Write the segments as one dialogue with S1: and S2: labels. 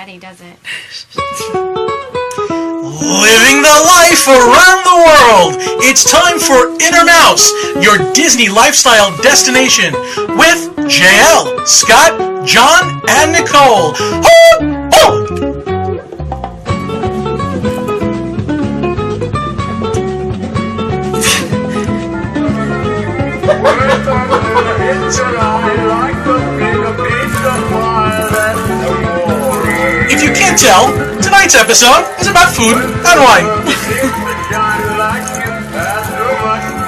S1: Daddy does it.
S2: Living the life around the world. It's time for Inner Mouse, your Disney lifestyle destination, with JL, Scott, John, and Nicole. If you can't tell, tonight's episode is about food and wine.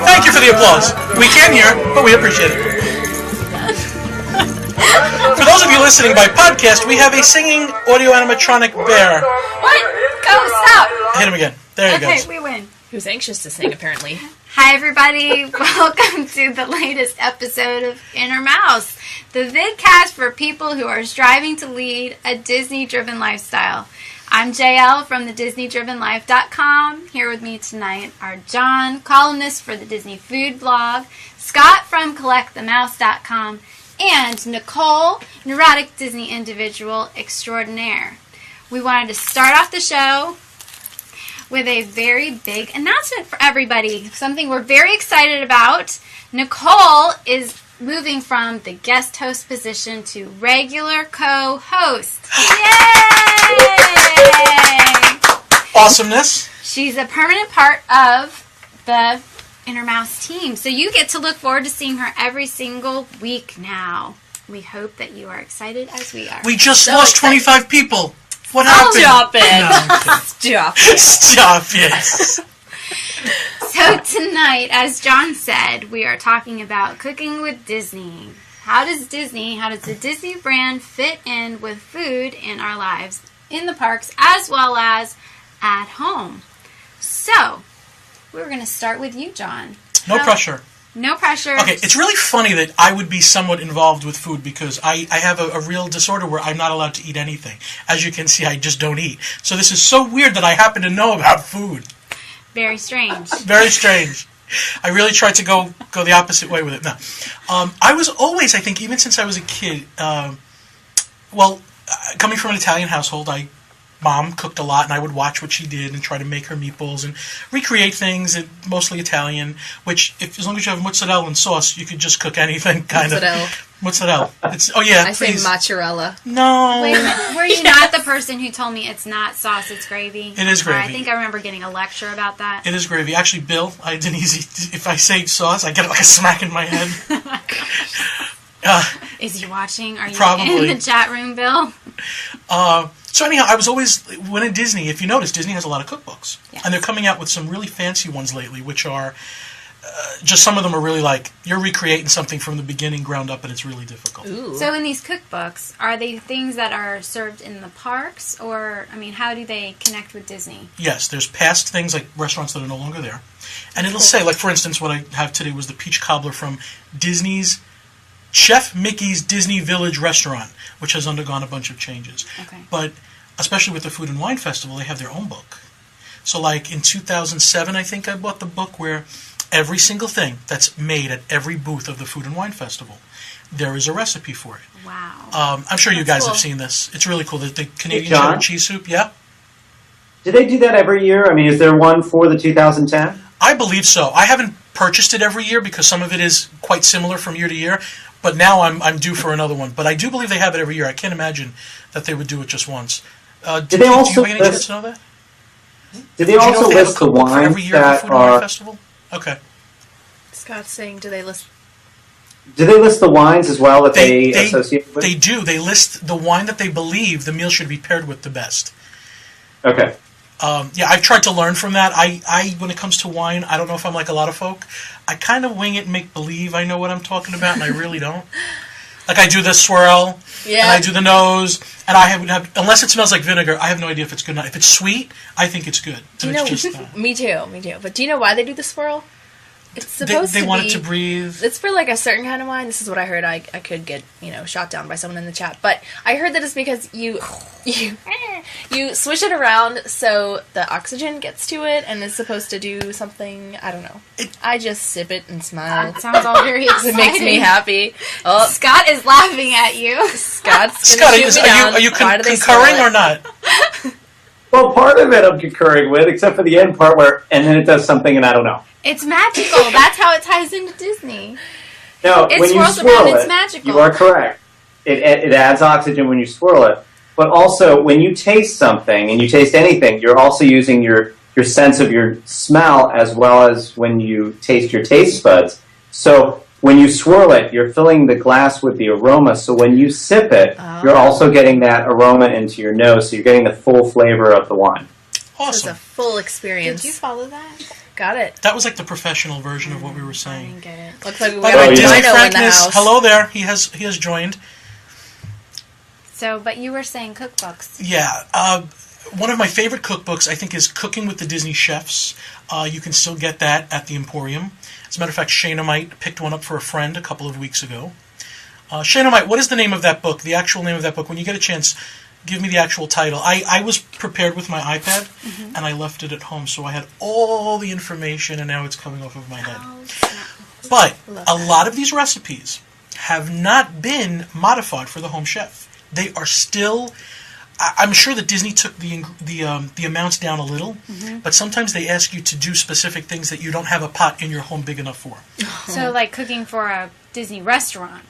S2: Thank you for the applause. We can't hear, but we appreciate it. For those of you listening by podcast, we have a singing audio animatronic bear.
S1: What? Go, stop!
S2: Hit him again. There he goes.
S1: Okay, we win.
S3: Who's anxious to sing, apparently.
S1: Hi, everybody. Welcome to the latest episode of Inner Mouse, the vidcast for people who are striving to lead a Disney-driven lifestyle. I'm JL from the DisneyDrivenLife.com. Here with me tonight are John, columnist for the Disney Food blog, Scott from CollectTheMouse.com, and Nicole, neurotic Disney individual extraordinaire. We wanted to start off the show with a very big announcement for everybody. Something we're very excited about. Nicole is moving from the guest host position to regular co-host. Yay!
S2: Awesomeness.
S1: She's a permanent part of the Inner Mouse team. So you get to look forward to seeing her every single week now. We hope that you are excited as we are.
S2: We just lost 25 people. What happened?
S3: Stop it.
S2: No,
S3: Stop it.
S2: Stop it.
S1: So tonight, as John said, we are talking about cooking with Disney. How does the Disney brand fit in with food in our lives, in the parks, as well as at home? So, we're going to start with you, John.
S2: No pressure.
S1: No pressure.
S2: Okay, it's really funny that I would be somewhat involved with food because I have a real disorder where I'm not allowed to eat anything. As you can see, I just don't eat. So this is so weird that I happen to know about food.
S1: Very strange.
S2: Very strange. I really tried to go the opposite way with it. No. I was always, I think, even since I was a kid, coming from an Italian household, Mom cooked a lot, and I would watch what she did and try to make her meatballs and recreate things, mostly Italian, which, as long as you have mozzarella and sauce, you could just cook anything, kind of. Mozzarella.
S3: I say mozzarella.
S2: No.
S1: Wait a minute. Were you not the person who told me it's not sauce, it's gravy?
S2: It is gravy.
S1: I think I remember getting a lecture about that.
S2: It is gravy. Actually, Bill, if I say sauce, I get like a smack in my head.
S1: Is he watching? Are you
S2: probably
S1: in the chat room, Bill?
S2: So anyhow, I was always, when in Disney, if you notice, Disney has a lot of cookbooks.
S1: Yes.
S2: And they're coming out with some really fancy ones lately, which are, just some of them are really like, you're recreating something from the beginning, ground up, and it's really difficult.
S3: Ooh.
S1: So in these cookbooks, are they things that are served in the parks? Or, how do they connect with Disney?
S2: Yes, there's past things like restaurants that are no longer there. And it'll say, like for instance, what I have today was the peach cobbler from Disney's Chef Mickey's Disney Village restaurant, which has undergone a bunch of changes.
S1: Okay.
S2: But especially with the Food and Wine Festival, they have their own book. So like in 2007, I think I bought the book where every single thing that's made at every booth of the Food and Wine Festival, there is a recipe for it.
S1: Wow.
S2: I'm sure you guys
S1: cool.
S2: have seen this. It's really cool. The Canadian
S4: John?
S2: cheddar cheese soup, yeah?
S4: Do they do that every year? Is there one for the 2010?
S2: I believe so. I haven't purchased it every year because some of it is quite similar from year to year. But now I'm due for another one. But I do believe they have it every year. I can't imagine that they would do it just once. Do you have any chance to know that?
S4: Do they also list the wines
S2: every year
S4: that
S2: for the Food and Wine Festival? Okay.
S3: Scott's saying, do they list
S4: the wines as well that they associate with?
S2: They do. They list the wine that they believe the meal should be paired with the best.
S4: Okay.
S2: I've tried to learn from that. I when it comes to wine, I don't know if I'm like a lot of folk. I kind of wing it and make believe I know what I'm talking about, and I really don't. Like I do the swirl, and I do the nose, and I would have, unless it smells like vinegar, I have no idea if it's good or not. If it's sweet, I think it's good.
S3: Me too. But do you know why they do the swirl? It's supposed
S2: they want it to breathe.
S3: It's for like a certain kind of wine. This is what I heard. I could get shot down by someone in the chat, but I heard that it's because you You swish it around so the oxygen gets to it and is supposed to do something. I don't know. I just sip it and smile.
S1: That sounds all very exciting.
S3: It makes me happy. Oh,
S1: Scott is laughing at you.
S3: Scott,
S2: are you concurring or not?
S4: Well, part of it I'm concurring with, except for the end part where, and then it does something and I don't know.
S1: It's magical. That's how it ties into Disney.
S4: No,
S1: It
S4: when you
S1: swirls
S4: swirl
S1: around,
S4: it,
S1: it's magical.
S4: you are correct. It adds oxygen when you swirl it. But also, when you taste something, and you taste anything, you're also using your sense of your smell as well as when you taste your taste buds. So when you swirl it, you're filling the glass with the aroma. So when you sip it, you're also getting that aroma into your nose. So you're getting the full flavor of the wine.
S2: Awesome.
S3: It's a full experience.
S1: Did you follow that?
S3: Got it.
S2: That was like the professional version of what we were
S1: I
S2: saying.
S1: didn't get it.
S3: Looks like we
S2: By
S3: got
S2: the way,
S3: a
S2: Disney
S3: dino in the
S2: Frankness,
S3: house.
S2: hello there. He has joined.
S1: So, but you were saying cookbooks.
S2: Yeah. One of my favorite cookbooks, I think, is Cooking with the Disney Chefs. You can still get that at the Emporium. As a matter of fact, Shaneamite picked one up for a friend a couple of weeks ago. Shaneamite, what is the name of that book, the actual name of that book? When you get a chance, give me the actual title. I was prepared with my iPad, and I left it at home, so I had all the information, and now it's coming off of my head.
S1: Oh, snap.
S2: But a lot of these recipes have not been modified for the home chef. They are still... I'm sure that Disney took the amounts down a little, but sometimes they ask you to do specific things that you don't have a pot in your home big enough for.
S1: So, like cooking for a Disney restaurant.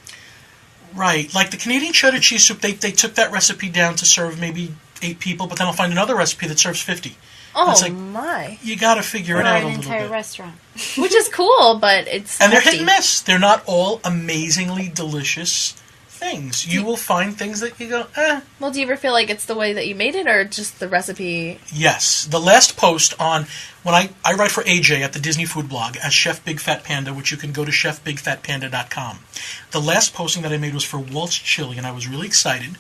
S2: Right. Like the Canadian cheddar cheese soup, they took that recipe down to serve maybe 8 people, but then I'll find another recipe that serves 50.
S3: Oh,
S2: it's like,
S3: my.
S2: You got to figure
S1: Or
S2: it out
S1: an
S2: a little
S1: entire
S2: bit.
S1: restaurant.
S3: Which is cool, but it's
S2: And they're
S3: hefty.
S2: hit and miss. They're not all amazingly delicious things. You will find things that you go, eh.
S3: Well, do you ever feel like it's the way that you made it, or just the recipe?
S2: Yes. The last post on, when I write for AJ at the Disney Food Blog as Chef Big Fat Panda, which you can go to chefbigfatpanda.com. The last posting that I made was for Walt's Chili, and I was really excited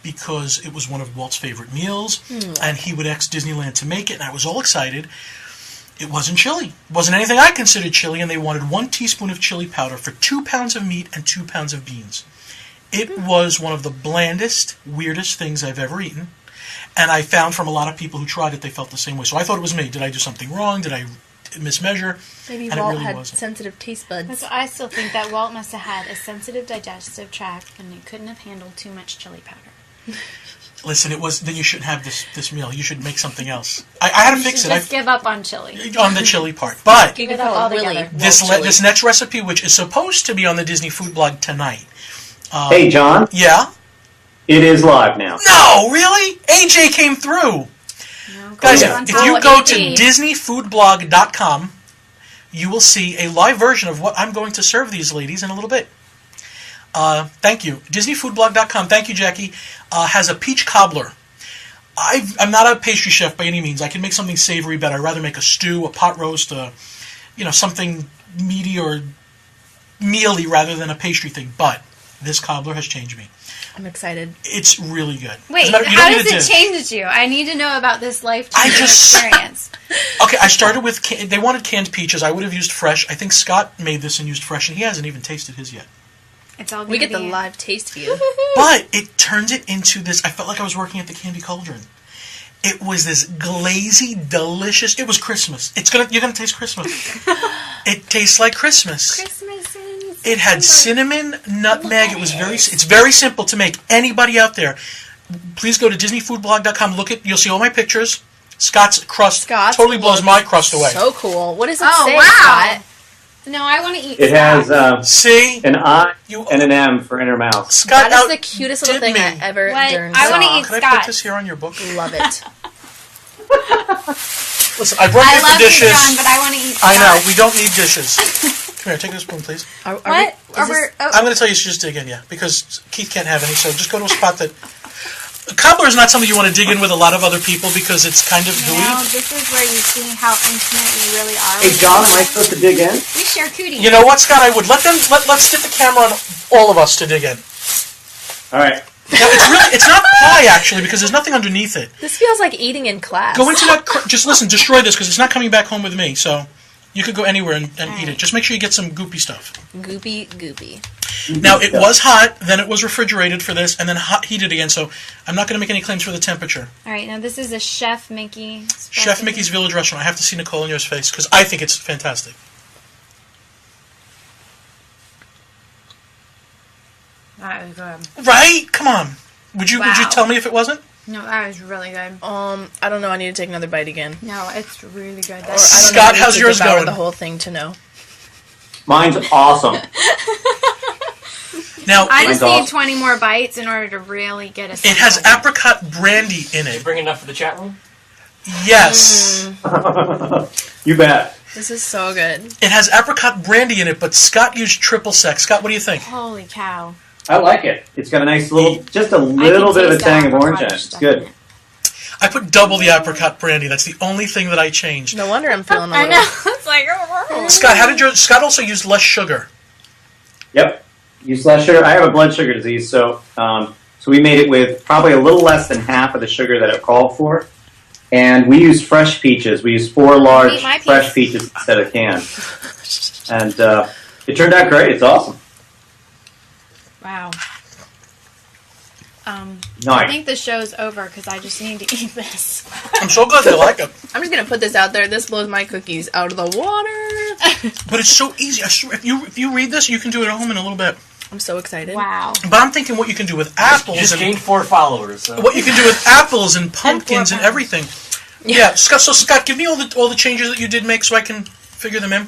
S2: because it was one of Walt's favorite meals, and he would ask Disneyland to make it, and I was all excited. It wasn't chili. It wasn't anything I considered chili, and they wanted 1 teaspoon of chili powder for 2 pounds of meat and 2 pounds of beans. It was one of the blandest, weirdest things I've ever eaten. And I found from a lot of people who tried it, they felt the same way. So I thought it was me. Did I do something wrong? Did I mismeasure?
S3: Maybe
S2: And it
S3: Walt
S2: really
S3: had
S2: wasn't.
S3: sensitive taste buds.
S1: I still think that Walt must have had a sensitive digestive tract and he couldn't have handled too much chili powder.
S2: Listen, it was. Then you shouldn't have this meal. You should make something else. I had to
S1: You
S2: fix
S1: should
S2: it.
S1: just give up on chili.
S2: On the chili part. But
S3: You
S1: Give
S3: can
S1: it up
S3: call it really
S1: altogether.
S2: this next recipe, which is supposed to be on the Disney Food Blog tonight.
S4: Hey, John,
S2: Yeah?
S4: it is live now.
S2: No, really? AJ came through.
S1: No,
S2: Guys,
S4: yeah.
S2: if you go to
S1: AJ.
S2: DisneyFoodBlog.com, you will see a live version of what I'm going to serve these ladies in a little bit. Thank you. DisneyFoodBlog.com, thank you, Jackie, has a peach cobbler. I'm not a pastry chef by any means. I can make something savory, but I'd rather make a stew, a pot roast, something meaty or mealy rather than a pastry thing. But this cobbler has changed me.
S3: I'm excited.
S2: It's really good.
S1: Wait,
S2: As a matter- you
S1: how
S2: don't need
S1: does
S2: a
S1: it
S2: dish.
S1: change you? I need to know about this life-changing
S2: I just-
S1: experience.
S2: Okay, I started with... they wanted canned peaches. I would have used fresh. I think Scott made this and used fresh, and he hasn't even tasted his yet.
S1: It's all
S3: We
S1: gonna
S3: get the
S1: be-
S3: live taste view.
S2: But it turned it into this... I felt like I was working at the Candy Cauldron. It was this glazy, delicious... It was Christmas. You're gonna taste Christmas. It tastes like Christmas.
S1: Christmas in
S2: It had cinnamon, nutmeg. It's very simple to make. Anybody out there, please go to DisneyFoodBlog.com. You'll see all my pictures. Scott's crust totally blows my crust away.
S3: So cool. What does it
S1: Oh,
S3: say,
S1: wow.
S3: Scott?
S1: No, I want to eat
S4: It has
S2: See?
S4: an I and an M for inner mouth.
S2: Scott
S3: That is the cutest little
S2: outdid
S3: thing
S2: me.
S3: I ever
S1: What?
S3: learned.
S1: I wanna
S3: saw.
S1: eat
S2: Can I
S1: Scott.
S2: put this here on your book?
S3: Love it.
S2: Listen, I brought
S1: I
S2: paper
S1: love you,
S2: dishes.
S1: John, but I want to eat
S2: I know,
S1: Scott.
S2: we don't need dishes. Come here, take this spoon, please.
S3: Are
S1: What?
S3: we-
S1: Are
S3: is
S1: we,
S3: this-
S1: oh,
S2: I'm going to tell you to just dig in, yeah, because Keith can't have any, so just go to a spot that... Cobbler is not something you want to dig in with a lot of other people because it's kind of gooey.
S1: this is where you see how intimate we really are.
S4: Hey,
S1: with
S4: John,
S1: each
S4: am I
S1: other.
S4: supposed to dig in?
S1: We share cooties.
S2: You know what, Scott? I would let's get the camera on all of us to dig in.
S4: All right.
S2: Now, it's not pie, actually, because there's nothing underneath it.
S3: This feels like eating in class.
S2: Go into that... just listen, destroy this, because it's not coming back home with me, so you could go anywhere and eat it. Just make sure you get some goopy stuff.
S3: Goopy, goopy.
S2: Now, it was hot, then it was refrigerated for this, and then heated again, so I'm not going to make any claims for the temperature.
S1: All right, now this is a Chef Mickey.
S2: Chef Mickey's Village Restaurant. I have to see Nicole in yours face, because I think it's fantastic.
S1: That was good.
S2: Right? Come on. Would you tell me if it wasn't?
S1: No, that was really good.
S3: I don't know. I need to take another bite again.
S1: No, it's really good.
S2: Scott, how's yours going?
S3: The whole thing to know.
S4: Mine's awesome.
S2: Now,
S1: I just need 20 more bites in order to really get a sense.
S2: It has apricot brandy in it.
S5: Did you bring enough for the chat room?
S2: Yes.
S4: You bet.
S3: This is so good.
S2: It has apricot brandy in it, but Scott used triple sec. Scott, what do you think?
S1: Holy cow.
S4: I like it. It's got a nice little, just a little bit of a tang of orange in it. It's good.
S2: I put double the apricot brandy. That's the only thing that I changed.
S3: No wonder I'm feeling a
S1: I
S3: little...
S1: know. It's like...
S2: Scott, how did your... Scott also used less sugar.
S4: Yep. Use less sugar. I have a blood sugar disease, so we made it with probably a little less than half of the sugar that it called for. And we used fresh peaches. We used 4 large fresh peaches instead of canned. And it turned out great. It's awesome.
S1: Wow.
S4: Nice.
S1: I think the show's over because I just need to eat this.
S2: I'm so glad they like it.
S3: I'm just going to put this out there. This blows my cookies out of the water.
S2: But it's so easy. I swear, if you read this, you can do it at home in a little bit.
S3: I'm so excited.
S1: Wow.
S2: But I'm thinking what you can do with apples.
S5: You just gained 4 followers. So.
S2: What you can do with apples and pumpkins and everything. Yeah. Scott, so Scott, give me all the changes that you did make so I can figure them in.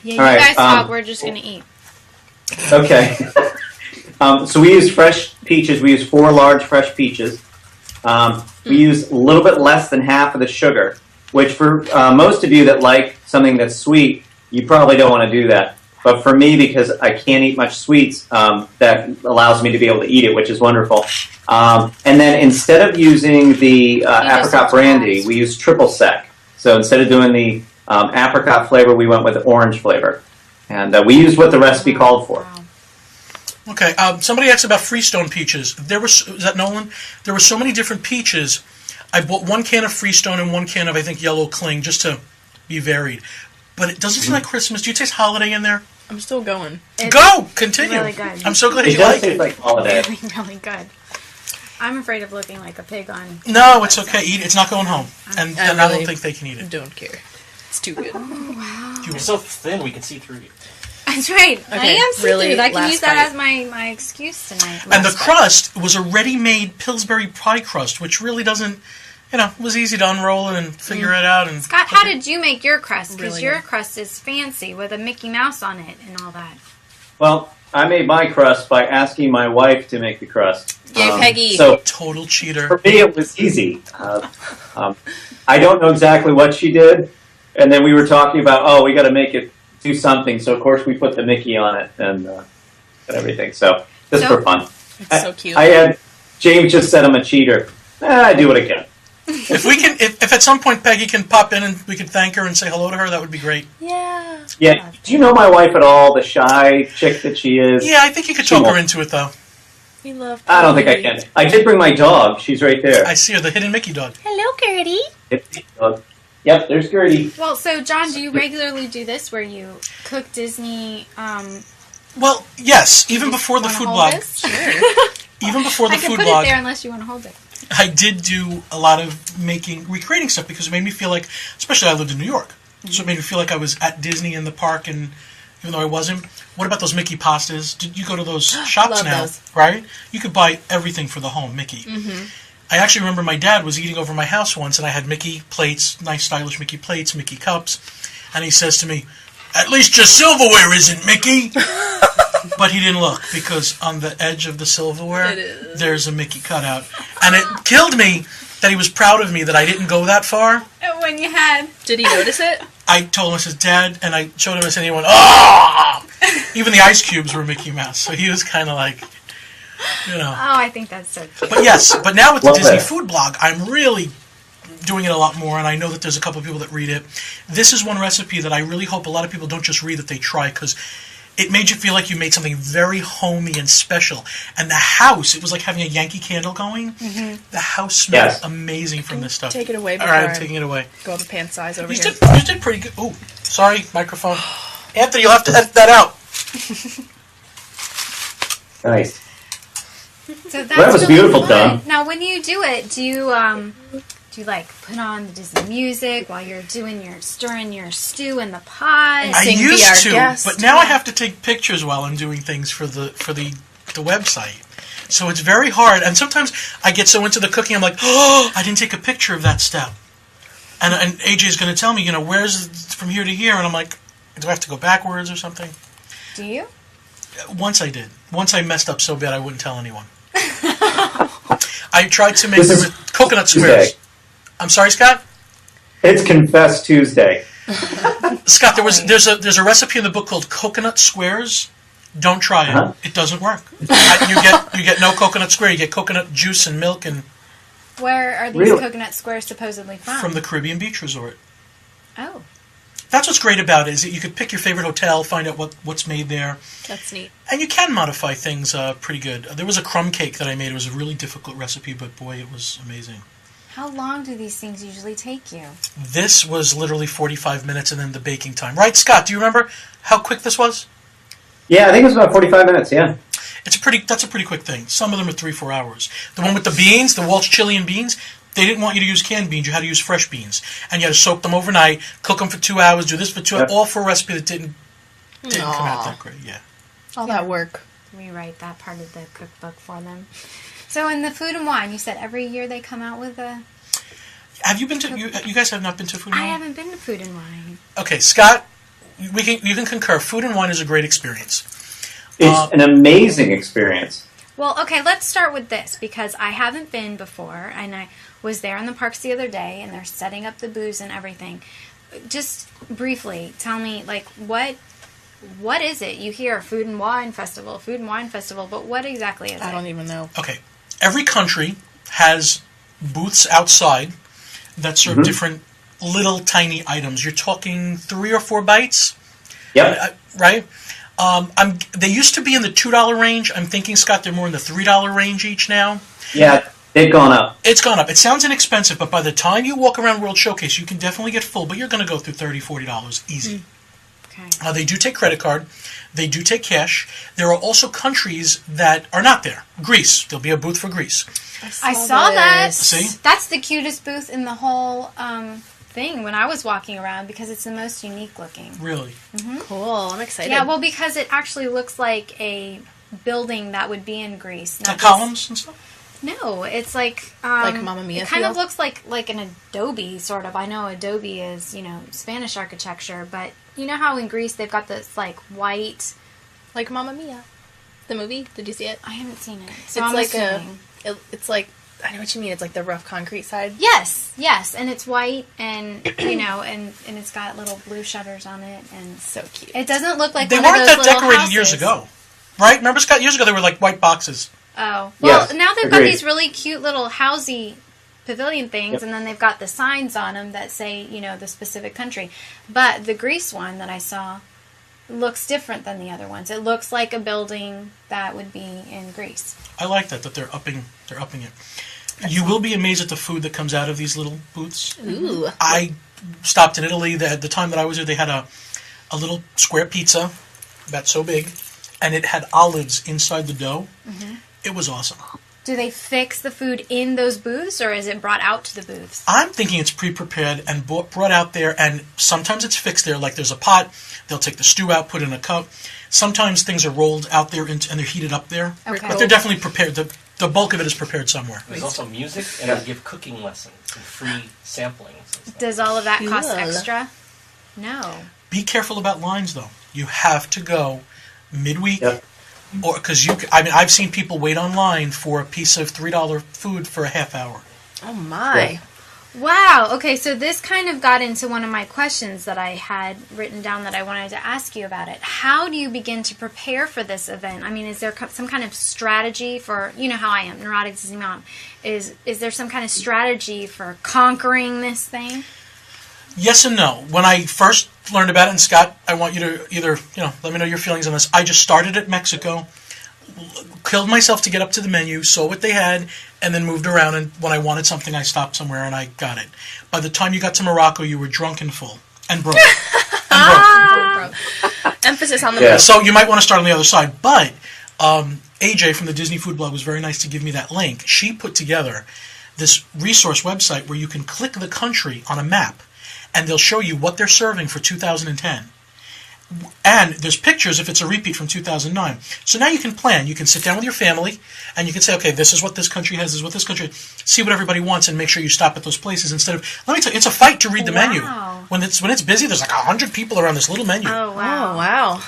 S1: Yeah, you
S4: right,
S1: guys talk. We're just going to eat.
S4: Okay. So we use fresh peaches. We use 4 large fresh peaches. We use a little bit less than half of the sugar, which for most of you that like something that's sweet, you probably don't want to do that. But for me, because I can't eat much sweets, that allows me to be able to eat it, which is wonderful. And then instead of using the apricot brandy, we use triple sec. So instead of doing the apricot flavor, we went with the orange flavor. And we used what the recipe called for.
S1: Wow.
S2: Okay, somebody asked about Freestone peaches. Is that Nolan? There were so many different peaches. I bought 1 can of Freestone and 1 can of, I think, Yellow Cling, just to be varied. But it doesn't seem like Christmas. Do you taste holiday in there?
S3: I'm still going.
S2: Go! Continue.
S1: Really good.
S2: I'm so glad
S4: It
S2: you
S4: does
S2: like
S4: taste
S2: it.
S4: like holiday.
S1: Really, really good. I'm afraid of looking like a pig on...
S2: No, it's okay. Eat it. It's not going home. And
S3: I
S2: I
S3: really
S2: don't think they can eat it.
S3: Don't care. It's too good.
S5: You're so thin, we can see through you.
S1: That's right.
S3: Okay,
S1: I am see-through.
S3: really,
S1: I can
S3: last
S1: use that
S3: bite.
S1: as my excuse tonight.
S2: And the crust was a ready-made Pillsbury pie crust, which really doesn't, was easy to unroll it and figure it out. And
S1: Scott, how did you make your crust? Because
S3: Really
S1: your
S3: good.
S1: crust is fancy with a Mickey Mouse on it and all that.
S4: Well, I made my crust by asking my wife to make the crust.
S3: Yay, Peggy.
S4: So
S2: Total cheater.
S4: for me, it was easy. I don't know exactly what she did, and then we were talking about, we got to make it do something. So of course we put the Mickey on it and everything. So just for fun.
S3: It's so cute.
S4: I had James just said I'm a cheater. I do what I can.
S2: If at some point Peggy can pop in and we could thank her and say hello to her, that would be great.
S3: Yeah.
S4: Yeah. Do you know my wife at all? The shy chick that she is.
S2: Yeah, I think you could talk her into it though.
S3: We love
S4: I don't think I can. I did bring my dog. She's right there.
S2: I see her, the hidden Mickey dog.
S1: Hello, Gertie.
S4: Yep, there's Gertie.
S1: Well, so John, do you regularly do this where you cook Disney?
S2: Well, yes. Even before the
S1: Wanna
S2: food
S1: hold
S2: blog.
S1: this?
S3: Sure.
S2: Even before the
S1: I can
S2: food
S1: put
S2: blog.
S1: it there unless you want to hold it.
S2: I did do a lot of recreating stuff because it made me feel like, especially I lived in New York, so it made me feel like I was at Disney in the park, and even though I wasn't. What about those Mickey pastas? Did you go to those shops
S3: Love
S2: now,
S3: those.
S2: right? You could buy everything for the home, Mickey. Mm-hmm. I actually remember my dad was eating over my house once, and I had Mickey plates, nice stylish Mickey plates, Mickey cups, and he says to me, "At least your silverware isn't Mickey." But he didn't look, because on the edge of the silverware, there's a Mickey cutout. And it killed me that he was proud of me that I didn't go that far.
S1: When you had...
S3: Did he notice it?
S2: I told him, I said, "Dad," and I showed him this, and he went, "Oh!" Even the ice cubes were Mickey Mouse, so he was kind of like,
S1: Oh, I think that's so cute.
S2: But yes, but now with the
S4: Love
S2: Disney
S4: that.
S2: food blog, I'm really doing it a lot more, and I know that there's a couple of people that read it. This is one recipe that I really hope a lot of people don't just read, that they try, because it made you feel like you made something very homey and special. And the house, it was like having a Yankee Candle going. Mm-hmm. The house smelled amazing from this stuff.
S3: Take it away
S2: All
S3: before
S2: right, I'm taking it away.
S3: Go up a pant size over
S2: You
S3: here.
S2: did pretty good. Oh, sorry, microphone. Anthony, you'll have to edit that out.
S4: Nice.
S1: So that's
S4: That was
S1: really
S4: beautiful,
S1: fun.
S4: Dom.
S1: Now, when you do it, do you like put on the Disney music while you're stirring your stew in the pot?
S3: And
S2: I
S3: sing Be Our
S2: used to,
S3: Guest.
S2: but now I have to take pictures while I'm doing things for the website. So it's very hard, and sometimes I get so into the cooking, I'm like, oh, I didn't take a picture of that step. And AJ's going to tell me, where's from here to here, and I'm like, do I have to go backwards or something?
S1: Do you?
S2: Once I did. Once I messed up so bad I wouldn't tell anyone. I tried to make it with coconut squares.
S4: Tuesday.
S2: I'm sorry, Scott?
S4: It's Confess Tuesday.
S2: Scott, there's a recipe in the book called Coconut Squares. Don't try it.
S4: Uh-huh.
S2: It doesn't work. You get no coconut square. You get coconut juice and milk and
S1: Where are these
S4: Really?
S1: coconut squares supposedly
S2: from the Caribbean Beach Resort.
S1: Oh.
S2: That's what's great about it, is that you could pick your favorite hotel, find out what's made there.
S3: That's neat.
S2: And you can modify things pretty good. There was a crumb cake that I made. It was a really difficult recipe, but boy, it was amazing.
S1: How long do these things usually take you?
S2: This was literally 45 minutes and then the baking time. Right, Scott? Do you remember how quick this was?
S4: Yeah, I think it was about 45 minutes, yeah.
S2: That's a pretty quick thing. Some of them are 3-4 hours. The one with the beans, the Waltz Chilean beans, they didn't want you to use canned beans. You had to use fresh beans. And you had to soak them overnight, cook them for 2 hours, do this for 2 hours, all for a recipe that didn't come out that great. Yeah.
S3: All that work.
S1: Rewrite that part of the cookbook for them. So in the Food and Wine, you said every year they come out with a...
S2: Have you been to... You guys have not been to Food and
S1: I
S2: Wine?
S1: haven't been to Food and Wine.
S2: Okay, Scott, you can concur. Food and Wine is a great experience.
S4: It's an amazing experience.
S1: Well, okay, let's start with this, because I haven't been before, and I was there in the parks the other day, and they're setting up the booths and everything. Just briefly, tell me, like, what is it? You hear Food and Wine Festival, but what exactly is it?
S3: I don't even know.
S2: Okay, every country has booths outside that serve different little tiny items. You're talking 3 or 4 bites?
S4: Yep.
S2: Right? They used to be in the $2 range. I'm thinking, Scott, they're more in the $3 range each now.
S4: Yeah, they've gone up.
S2: It's gone up. It sounds inexpensive, but by the time you walk around World Showcase, you can definitely get full, but you're going to go through $30, $40 easy.
S1: Okay.
S2: They do take credit card. They do take cash. There are also countries that are not there. Greece. There'll be a booth for Greece.
S1: I saw that.
S2: See?
S1: That's the cutest booth in the whole thing when I was walking around, because it's the most unique looking.
S2: Really?
S3: Cool. I'm excited.
S1: Yeah, well, because it actually looks like a building that would be in Greece.
S2: The columns and stuff?
S1: No, it's like
S3: Mamma Mia
S1: It kind of
S3: feel?
S1: looks like an adobe sort of. I know adobe is Spanish architecture, but you know how in Greece they've got this like white.
S3: Like Mamma Mia, the movie. Did you see it?
S1: I haven't seen it. So
S3: It's
S1: I'm
S3: like
S1: assuming.
S3: It's like, I know what you mean. It's like the rough concrete side.
S1: Yes, and it's white, and and it's got little blue shutters on it, and
S3: So cute.
S1: it doesn't look like
S2: They
S1: one
S2: weren't
S1: of
S2: that
S1: those little
S2: decorated years
S1: houses.
S2: ago. Right? Remember, Scott? Years ago, they were like white boxes.
S1: Oh, well,
S4: Yes,
S1: now they've got
S4: agreed.
S1: these really cute little housey pavilion things,
S4: Yep.
S1: and then they've got the signs on them that say, the specific country. But the Greece one that I saw looks different than the other ones. It looks like a building that would be in Greece.
S2: I like that they're upping it. You will be amazed at the food that comes out of these little booths.
S3: Ooh.
S2: I stopped in Italy. At the time that I was there, they had a little square pizza, about so big, and it had olives inside the dough. It was awesome.
S1: Do they fix the food in those booths, or is it brought out to the booths?
S2: I'm thinking it's pre-prepared and brought out there, and sometimes it's fixed there. Like there's a pot, they'll take the stew out, put it in a cup. Sometimes things are rolled out there and they're heated up there.
S1: Okay.
S2: But they're definitely prepared. The bulk of it is prepared somewhere.
S5: There's also music, and they give cooking lessons and free samplings. And stuff.
S1: Does all of that cost
S3: Cool.
S1: extra? No.
S2: Be careful about lines, though. You have to go midweek,
S4: Yep.
S2: or because I've seen people wait online for a piece of $3 food for a half hour.
S3: Oh my.
S4: Yeah.
S1: Wow. Okay, so this kind of got into one of my questions that I had written down that I wanted to ask you about it. How do you begin to prepare for this event? I mean, is there some kind of strategy for, how I am, neurotic Disney mom. Is there some kind of strategy for conquering this thing?
S2: Yes and no. When I first learned about it, and Scott, I want you to either, let me know your feelings on this. I just started at Mexico, killed myself to get up to the menu, saw what they had, and then moved around, and when I wanted something, I stopped somewhere and I got it. By the time you got to Morocco, you were drunk and full. And broke.
S3: Emphasis on the
S4: Yeah.
S3: move.
S2: So you might want to start on the other side. But AJ from the Disney Food Blog was very nice to give me that link. She put together this resource website where you can click the country on a map, and they'll show you what they're serving for 2010. And there's pictures if it's a repeat from 2009. So now you can plan. You can sit down with your family, and you can say, okay, this is what this country has, this is what this country... See what everybody wants, and make sure you stop at those places instead of... Let me tell you, it's a fight to read the menu. When it's busy, there's like 100 people around this little menu.
S1: Oh, wow.
S3: Oh, wow.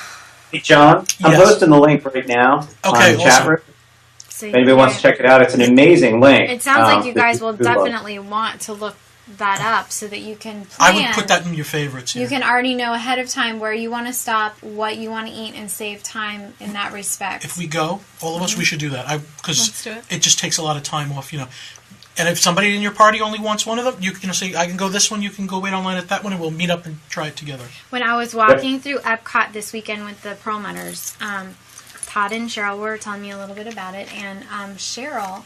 S4: Hey, John, I'm posting the link right now on the chat room.
S1: So
S4: if anybody wants to check it out, it's an amazing link.
S1: It sounds like you guys will definitely want to look that up so that you can plan.
S2: I would put that in your favorites. Yeah.
S1: You can already know ahead of time where you want to stop, what you want to eat, and save time in that respect.
S2: If we go, all of us, we should do that. Because it just takes a lot of time off, And if somebody in your party only wants one of them, you can say, I can go this one, you can go wait online at that one, and we'll meet up and try it together.
S1: When I was walking through Epcot this weekend with the Perlmutters, Todd and Cheryl were telling me a little bit about it, and Cheryl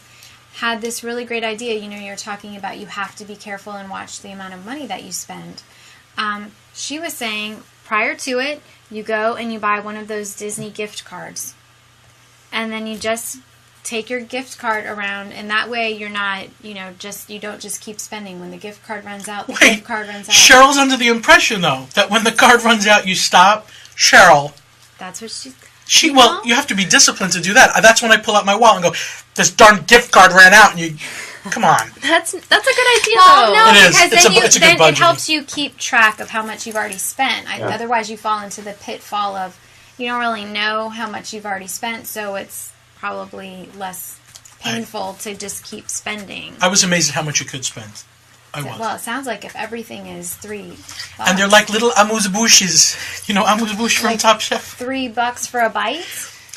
S1: had this really great idea. You're talking about you have to be careful and watch the amount of money that you spend. She was saying, prior to it, you go and you buy one of those Disney gift cards. And then you just take your gift card around, and that way you're not, you don't just keep spending. When the gift card runs out, the gift card runs out.
S2: Cheryl's under the impression, though, that when the card runs out, you stop. Cheryl.
S1: That's what she's...
S2: Well, you have to be disciplined to do that. That's when I pull out my wallet and go, this darn gift card ran out, and you... Come on.
S3: That's a good idea,
S1: well,
S3: though.
S1: No,
S2: it
S1: because
S2: is.
S1: then it helps you keep track of how much you've already spent. Otherwise, you fall into the pitfall of you don't really know how much you've already spent, so it's probably less painful to just keep spending.
S2: I was amazed at how much you could spend. I was.
S1: Well, it sounds like if everything is $3.
S2: And they're like little amuse-bouches. Amuse-bouche from Top Chef?
S1: $3 for a bite?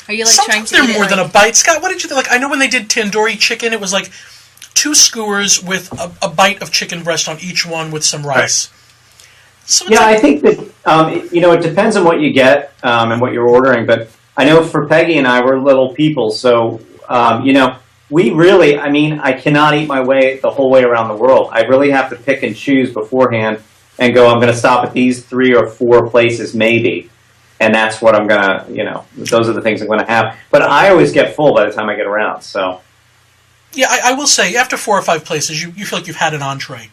S3: Are you
S2: Sometimes
S3: trying to
S2: they're more than a bite. Scott, what did you think? I know when they did tandoori chicken, it was like 2 skewers with a bite of chicken breast on each one with some rice. So
S4: I think that, it depends on what you get and what you're ordering. But I know for Peggy and I, we're little people. So, we really, I cannot eat my way the whole way around the world. I really have to pick and choose beforehand and go, I'm going to stop at these 3 or 4 places maybe. And that's what I'm going to, those are the things I'm going to have. But I always get full by the time I get around, so.
S2: Yeah, I will say, after 4 or 5 places, you feel like you've had an entree.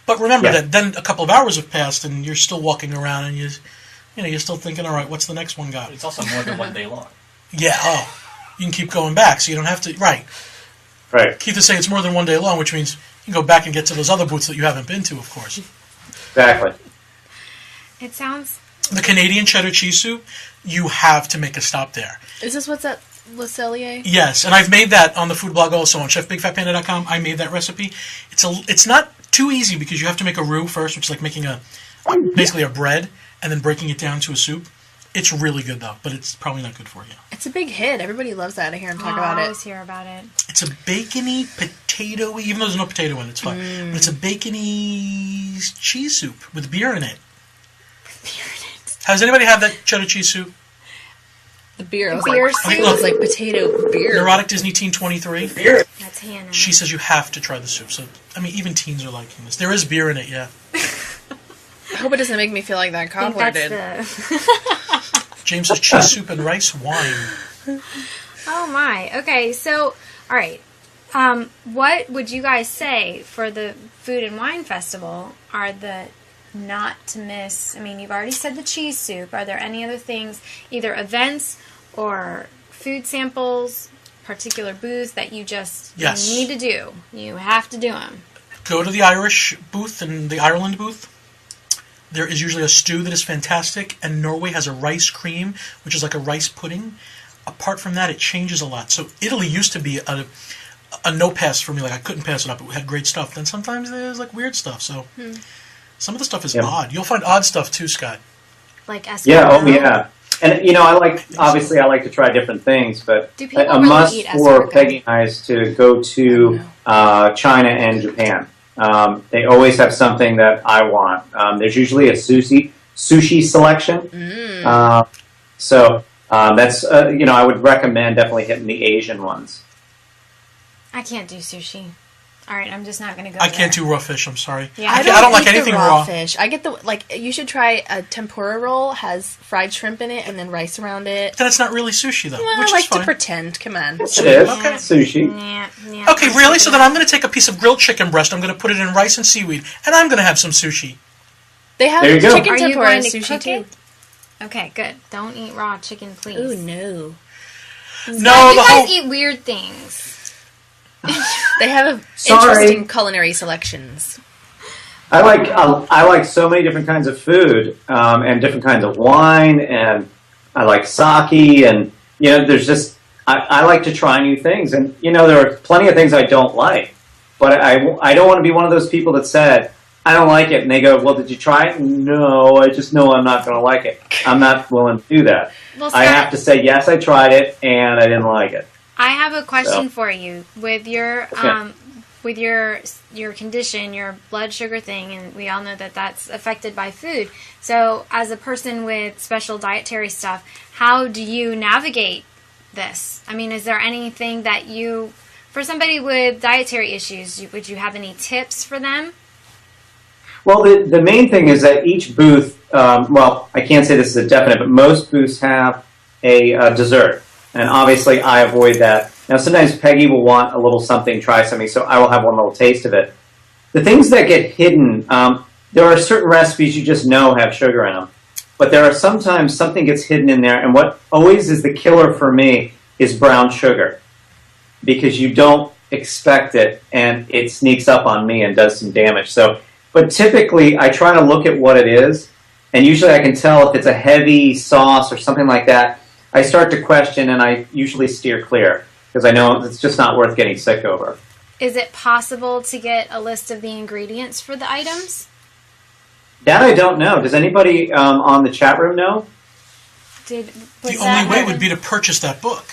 S2: But remember that then a couple of hours have passed and you're still walking around and you're still thinking, all right, what's the next one got?
S5: It's also more than one day long.
S2: Yeah, you can keep going back, so you don't have to, right. Keith is saying it's more than one day long, which means you can go back and get to those other booths that you haven't been to, of course.
S4: Exactly.
S1: It sounds...
S2: The Canadian cheddar cheese soup, you have to make a stop there.
S3: Is this what's at Le Cellier?
S2: Yes, and I've made that on the food blog also, on chefbigfatpanda.com. I made that recipe. It's not too easy because you have to make a roux first, which is like making basically a bread, and then breaking it down to a soup. It's really good, though, but it's probably not good for you.
S3: It's a big hit. Everybody loves that. I hear them talk about it.
S1: I always hear about it.
S2: It's a bacony, potatoey, even though there's no potato in it, it's fine. But it's a bacony cheese soup with beer in it.
S1: Beer in it.
S2: Has anybody had that cheddar cheese soup?
S3: The beer.
S1: It
S3: was like potato beer.
S2: Neurotic Disney Teen 23.
S4: Beer.
S1: That's Hannah.
S2: She says you have to try the soup. So, even teens are liking this. There is beer in it, yeah.
S3: I hope it doesn't make me feel like that cobbler did.
S2: James says cheese soup and rice wine.
S1: Oh my. Okay, so, all right. What would you guys say for the Food and Wine Festival are the not to miss? You've already said the cheese soup. Are there any other things, either events or food samples, particular booths that you just need to do? You have to do them.
S2: Go to the Irish booth and the Ireland booth. There is usually a stew that is fantastic, and Norway has a rice cream, which is like a rice pudding. Apart from that, it changes a lot. So Italy used to be a no pass for me. Like I couldn't pass it up. It had great stuff. Then sometimes there's like weird stuff. So some of the stuff is odd. You'll find odd stuff too, Scott.
S1: Like escargot.
S4: Yeah. Oh yeah. And I like to try different things, but a must for Peggy and I is to go to China and Japan. They always have something that I want. There's usually a sushi selection. So that's I would recommend definitely hitting the Asian ones.
S1: I can't do sushi. All right, I'm just not going to go
S2: I can't do raw fish. I'm sorry.
S1: Yeah.
S2: I don't like anything raw.
S3: Fish. I get you should try a tempura roll. Has fried shrimp in it and then rice around it.
S2: Then it's not really sushi, though.
S3: Well,
S2: which
S3: I like
S2: is fine.
S3: to pretend. Come on.
S4: It is.
S2: Okay.
S4: Sushi.
S1: Yeah.
S2: Okay, really? So then I'm going to take a piece of grilled chicken breast, I'm going to put it in rice and seaweed, and I'm going to have some sushi.
S3: They have
S4: There you go.
S3: chicken
S1: Are you
S3: tempura
S1: going
S3: and
S1: to
S3: sushi
S1: cook
S3: too.
S1: it? Okay, good. Don't eat raw chicken, please.
S3: Ooh, no.
S2: No,
S1: You
S2: the
S1: guys
S2: whole...
S1: eat weird things.
S3: They have
S4: Sorry.
S3: interesting culinary selections.
S4: I like so many different kinds of food and different kinds of wine, and I like sake, and there's just I like to try new things, and there are plenty of things I don't like, but I don't want to be one of those people that said I don't like it, and they go, well, did you try it? No, I just know I'm not going to like it. I'm not willing to do that.
S1: Well,
S4: I have to say yes, I tried it, and I didn't like it.
S1: I have a question
S4: So.
S1: for you with your
S4: Okay.
S1: with your condition, your blood sugar thing, and we all know that that's affected by food. So, as a person with special dietary stuff, how do you navigate this? I mean, is there anything that for somebody with dietary issues, would you have any tips for them?
S4: Well, the main thing is that each booth, I can't say this is a definite, but most booths have a dessert. And obviously, I avoid that. Now, sometimes Peggy will want a little something, try something, so I will have one little taste of it. The things that get hidden, there are certain recipes you just know have sugar in them. But there are sometimes something gets hidden in there, and what always is the killer for me is brown sugar. Because you don't expect it, and it sneaks up on me and does some damage. But typically, I try to look at what it is, and usually I can tell if it's a heavy sauce or something like that. I start to question, and I usually steer clear, because I know it's just not worth getting sick over.
S1: Is it possible to get a list of the ingredients for the items?
S4: That I don't know. Does anybody on the chat room know?
S1: The
S2: only way would be to purchase that book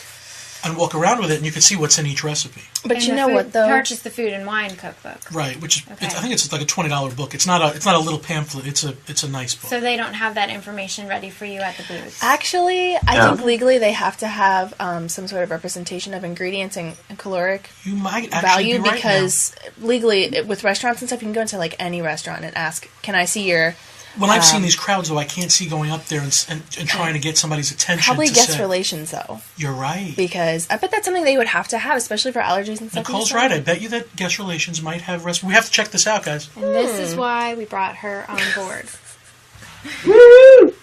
S2: and walk around with it, and you can see what's in each recipe.
S3: But you know what, though?
S1: Purchase the food and wine cookbook.
S2: Right, which is,
S1: Okay.
S2: I think it's like a $20 book. It's not a little pamphlet. It's a nice book.
S1: So they don't have that information ready for you at the booth.
S3: Actually, I think legally they have to have some sort of representation of ingredients and caloric
S2: You might actually
S3: value
S2: be right
S3: because legally, with restaurants and stuff, you can go into like any restaurant and ask, "Can I see your?"
S2: When I've seen these crowds, though, I can't see going up there and trying to get somebody's attention.
S3: Probably
S2: to
S3: guest
S2: say,
S3: relations, though.
S2: You're right.
S3: Because I bet that's something they would have to have, especially for allergies and stuff.
S2: Nicole's right. I bet you that guest relations might have We have to check this out, guys.
S1: And this is why we brought her on board.
S4: Woo!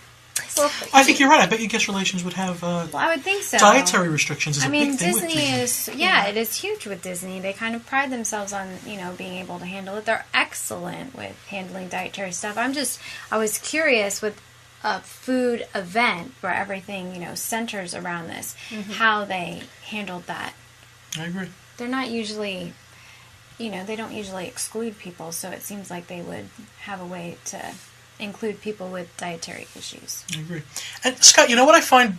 S1: Well,
S2: I think you're right. I bet you guest relations would have
S1: I would think so.
S2: dietary restrictions. Is
S1: I
S2: a
S1: mean,
S2: big thing
S1: Disney
S2: with
S1: it is huge with Disney. They kind of pride themselves on, being able to handle it. They're excellent with handling dietary stuff. I was curious with a food event where everything, centers around this, how they handled that.
S2: I agree.
S1: They're not usually, they don't usually exclude people, so it seems like they would have a way to include people with dietary issues.
S2: I agree. And Scott, you know what I find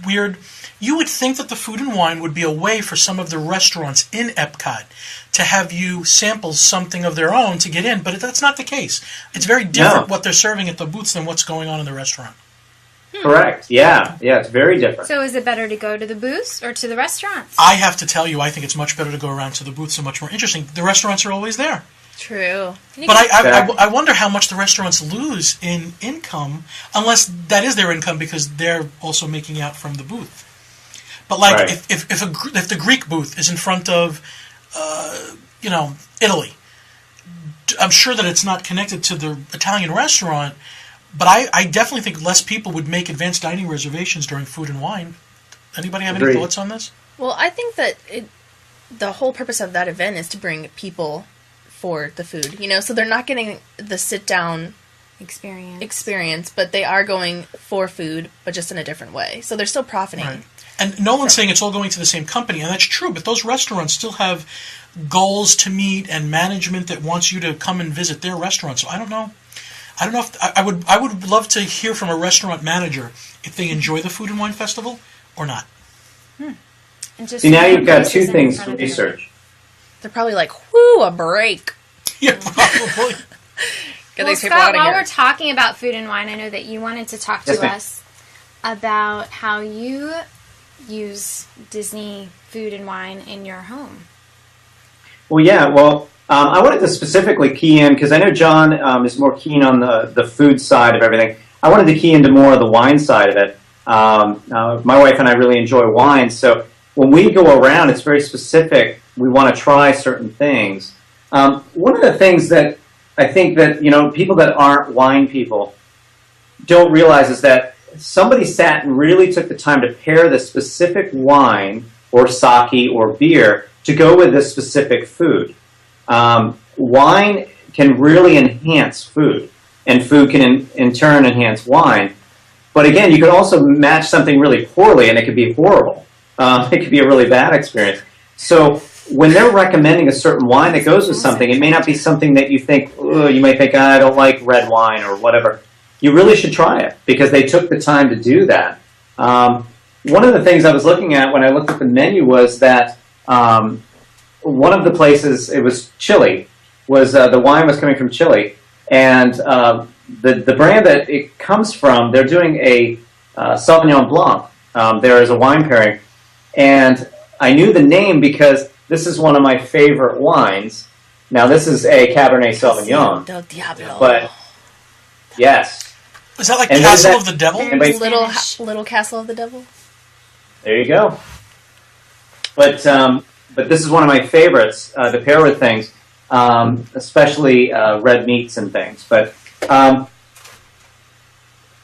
S2: weird? You would think that the Food and Wine would be a way for some of the restaurants in Epcot to have you sample something of their own to get in, but that's not the case. It's very different what they're serving at the booths than what's going on in the restaurant.
S4: Correct. Yeah, it's very different.
S1: So is it better to go to the booths or to the restaurants?
S2: I have to tell you, I think it's much better to go around to the booths. They're much more interesting. The restaurants are always there.
S3: True.
S2: But I wonder how much the restaurants lose in income, unless that is their income because they're also making out from the booth. But like if the Greek booth is in front of, Italy, I'm sure that it's not connected to the Italian restaurant. But I definitely think less people would make advanced dining reservations during Food and Wine. Anybody have any thoughts on this?
S3: Well, I think that the whole purpose of that event is to bring people for the food, so they're not getting the sit-down experience, but they are going for food, but just in a different way. So they're still profiting.
S2: Right. And no one's saying it's all going to the same company, and that's true, but those restaurants still have goals to meet and management that wants you to come and visit their restaurant. So I don't know if I would love to hear from a restaurant manager if they enjoy the Food and Wine Festival or not.
S1: And just
S4: See, now you've got two things to research.
S3: They're probably like, whoo, a break.
S2: Yeah, probably.
S3: Get
S1: Well,
S3: these people
S1: Scott,
S3: out of
S1: while
S3: here.
S1: we're talking about food and wine, I know that you wanted to talk to
S4: Yes, ma'am.
S1: us about how you use Disney food and wine in your home.
S4: Well, yeah. Well, I wanted to specifically key in because I know John is more keen on the food side of everything. I wanted to key into more of the wine side of it. My wife and I really enjoy wine, so when we go around, it's very specific. We want to try certain things. One of the things that I think that people that aren't wine people don't realize is that somebody sat and really took the time to pair the specific wine or sake or beer to go with the specific food. Wine can really enhance food, and food can in turn enhance wine. But again, you could also match something really poorly, and it could be horrible. It could be a really bad experience. So when they're recommending a certain wine that goes with something, it may not be something that you think, you might think, I don't like red wine or whatever. You really should try it because they took the time to do that. One of the things I was looking at when I looked at the menu was that one of the places, it was Chile, was the wine was coming from Chile. And the brand that it comes from, they're doing a Sauvignon Blanc. There is a wine pairing. And I knew the name because this is one of my favorite wines. Now, this is a Cabernet Sauvignon.
S3: Del Diablo.
S4: But, yes.
S2: Is that like Castle of the Devil?
S3: Little Castle of the Devil?
S4: There you go. But this is one of my favorites to pair with things, especially red meats and things. But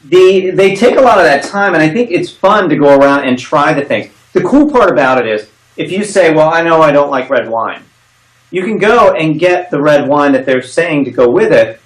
S4: they take a lot of that time, and I think it's fun to go around and try the things. The cool part about it is, if you say, well, I know I don't like red wine, you can go and get the red wine that they're saying to go with it,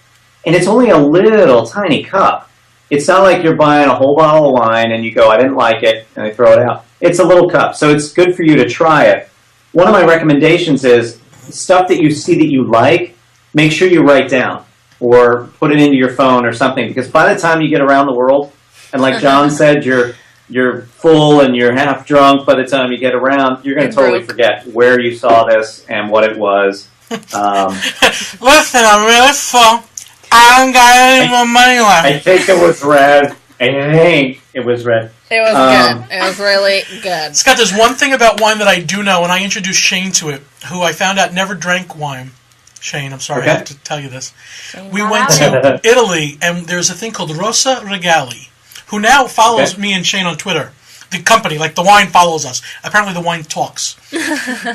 S4: and it's only a little tiny cup. It's not like you're buying a whole bottle of wine and you go, I didn't like it, and they throw it out. It's a little cup, so it's good for you to try it. One of my recommendations is stuff that you see that you like, make sure you write down or put it into your phone or something, because by the time you get around the world, and like John said, you're full and you're half drunk by the time you get around, you're going to totally forget where you saw this and what it was.
S2: Listen, I'm really full. I don't got any more money left.
S4: I think it was red. I think it was red.
S3: It was good. It was really good.
S2: Scott, there's one thing about wine that I do know, and I introduced Shane to it, who I found out never drank wine. Shane, I'm sorry, I have to tell you this. We went to Italy, and there's a thing called Rosa Regali, who now follows me and Shane on Twitter. The company, like the wine follows us. Apparently the wine talks.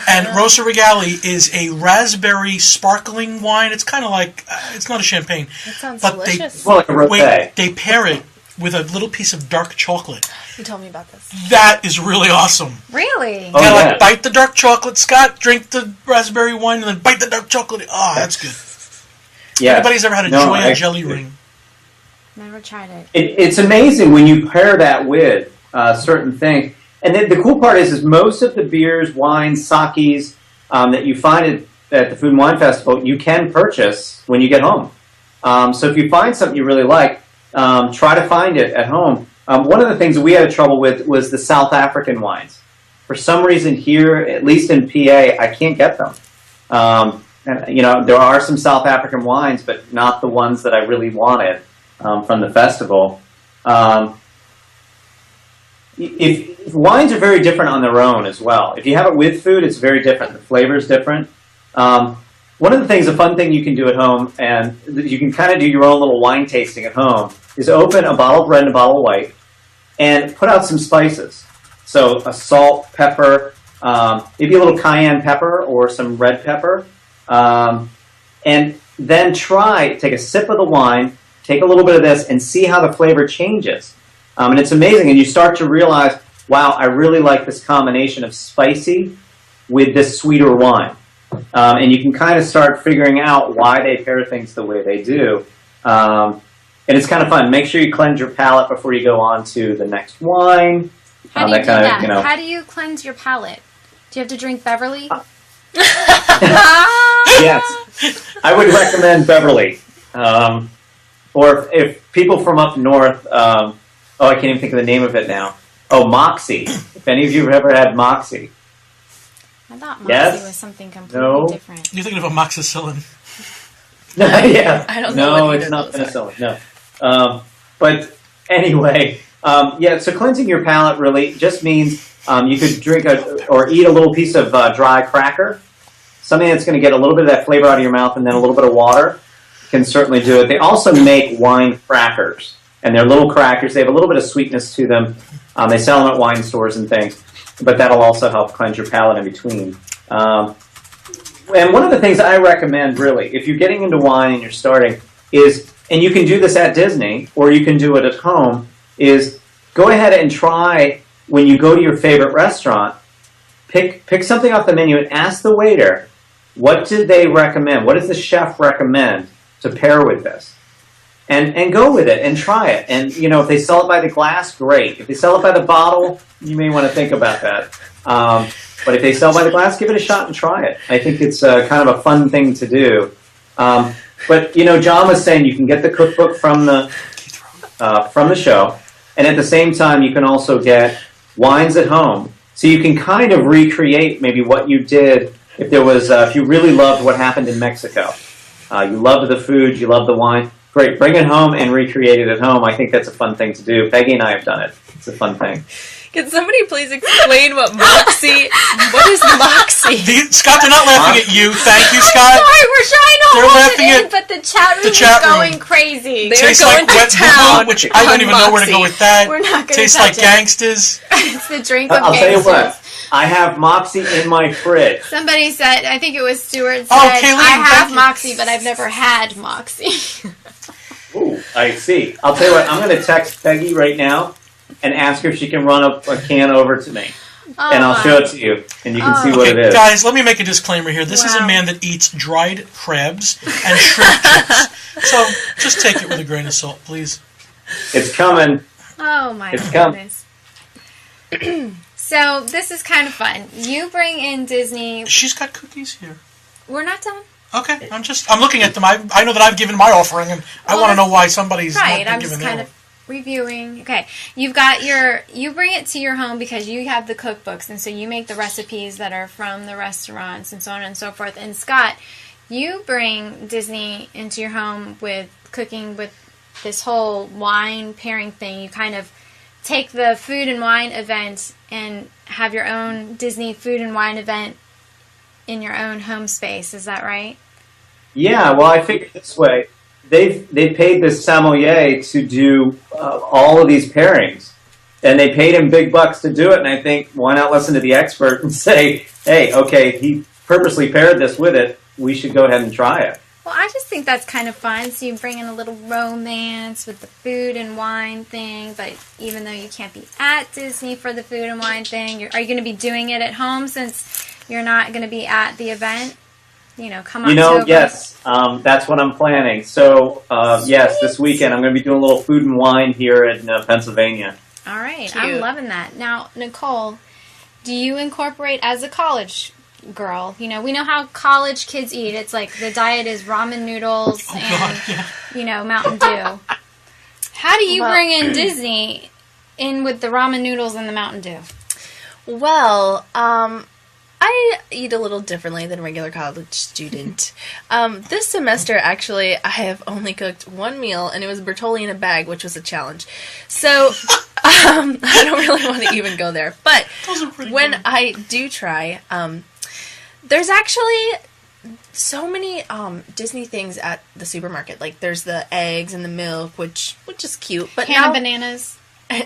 S2: And Rosa Regali is a raspberry sparkling wine. It's kind of like, it's not a champagne.
S3: That sounds
S4: Well,
S3: delicious.
S4: like a rosé.
S2: They pair it with a little piece of dark chocolate.
S3: You told me about this.
S2: That is really awesome.
S1: Really?
S4: Oh,
S2: Like bite the dark chocolate, Scott, drink the raspberry wine, and then bite the dark chocolate. Oh, that's good.
S4: Yeah.
S2: Anybody's ever had a Joya jelly ring?
S1: Never tried it.
S4: It's amazing when you pair that with certain things. And then the cool part is most of the beers, wines, sakes that you find at the Food and Wine Festival, you can purchase when you get home. So if you find something you really like, try to find it at home. One of the things that we had trouble with was the South African wines. For some reason here, at least in PA, I can't get them. And, there are some South African wines, but not the ones that I really wanted from the festival. If wines are very different on their own as well. If you have it with food, it's very different. The flavor is different. One of the things, a fun thing you can do at home, and you can kind of do your own little wine tasting at home, is open a bottle of red and a bottle of white, and put out some spices. So a salt, pepper, maybe a little cayenne pepper or some red pepper, and then take a sip of the wine, take a little bit of this, and see how the flavor changes. And it's amazing, and you start to realize, wow, I really like this combination of spicy with this sweeter wine. And you can kind of start figuring out why they pair things the way they do. And it's kind of fun. Make sure you cleanse your palate before you go on to the next wine.
S1: How do you do that? How do you cleanse your palate? Do you have to drink Beverly?
S4: Yes. I would recommend Beverly. Or if people from up north... I can't even think of the name of it now. Oh, Moxie. If any of you have ever had Moxie.
S1: I thought Moxie was something completely different.
S2: You're thinking of amoxicillin.
S4: Yeah.
S3: I don't know.
S4: No, it's not penicillin. No. But anyway, so cleansing your palate really just means you could drink or eat a little piece of dry cracker. something that's going to get a little bit of that flavor out of your mouth and then a little bit of water can certainly do it. They also make wine crackers, and they're little crackers. They have a little bit of sweetness to them. They sell them at wine stores and things, but that'll also help cleanse your palate in between. And one of the things I recommend, really, if you're getting into wine and you're starting, is, and you can do this at Disney or you can do it at home, is go ahead and try, when you go to your favorite restaurant, pick something off the menu and ask the waiter, what did they recommend? What does the chef recommend to pair with this? And go with it and try it. And, you know, if they sell it by the glass, great. If they sell it by the bottle, you may want to think about that. But if they sell by the glass, give it a shot and try it. I think it's kind of a fun thing to do. But, you know, John was saying you can get the cookbook from the show. And at the same time, you can also get wines at home. So you can kind of recreate maybe what you did if there was, if you really loved what happened in Mexico. You loved the food, you loved the wine. Great, bring it home and recreate it at home. I think that's a fun thing to do. Peggy and I have done it. It's a fun thing.
S3: Can somebody please explain what Moxie? What is Moxie?
S2: Scott, they're not laughing at you. Thank you, Scott.
S1: Sorry, we're trying to
S2: They're
S1: hold
S2: laughing
S1: it in,
S2: at
S1: but the chat room
S2: the chat
S1: is going
S2: room.
S1: crazy.
S3: They're
S2: Tastes
S3: going
S2: like
S3: to
S2: wet
S3: town
S2: boo-boo, which I don't
S3: on
S2: even know where to go
S3: Moxie.
S2: with that.
S1: We're not going to
S2: Tastes
S1: touch
S2: like
S1: it.
S2: gangsters.
S1: It's the drink of
S4: I'll tell you
S1: gangsters.
S4: what. I have Moxie in my fridge.
S1: Somebody said, I think it was Stuart, said,
S2: Oh, Kayleen,
S1: I have
S2: thank you.
S1: Moxie, but I've never had Moxie.
S4: Ooh, I see. I'll tell you what. I'm going to text Peggy right now and ask her if she can run a can over to me. And I'll show it to you, and you can see what it is.
S2: Guys, let me make a disclaimer here. This is a
S1: Wow.
S2: man that eats dried crabs and shrimp chips. So just take it with a grain of salt, please.
S4: It's coming.
S1: Oh my
S4: It's come.
S1: goodness. So this is kind of fun. You bring in Disney.
S2: She's got cookies here.
S1: We're not done.
S2: Okay, I'm looking at them. I know that I've given my offering, and I
S1: Well,
S2: want to know why somebody's
S1: Right,
S2: not
S1: I'm
S2: giving
S1: just
S2: their
S1: kind of reviewing. Okay, you bring it to your home because you have the cookbooks, and so you make the recipes that are from the restaurants and so on and so forth. And Scott, you bring Disney into your home with cooking with this whole wine pairing thing. You kind of take the food and wine event and have your own Disney food and wine event in your own home space. Is that right?
S4: Yeah, well, I figured this way. They paid this sommelier to do all of these pairings, and they paid him big bucks to do it. And I think, why not listen to the expert and say, hey, okay, he purposely paired this with it. We should go ahead and try it.
S1: Well, I just think that's kind of fun. So you bring in a little romance with the food and wine thing, but even though you can't be at Disney for the food and wine thing, are you going to be doing it at home since you're not going to be at the event? You know, come October.
S4: Yes, that's what I'm planning. So, yes, this weekend I'm going to be doing a little food and wine here in Pennsylvania.
S1: All right,
S3: Cute.
S1: I'm loving that. Now, Nicole, do you incorporate as a college girl? You know, we know how college kids eat. It's like the diet is ramen noodles and, Mountain Dew. How do you bring in Disney in with the ramen noodles and the Mountain Dew?
S3: Well, I eat a little differently than a regular college student. This semester, actually, I have only cooked one meal, and it was Bertolli in a bag, which was a challenge. So, I don't really want to even go there. But when I do try, there's actually so many Disney things at the supermarket. Like, there's the eggs and the milk, which is cute. But
S1: Hannah bananas.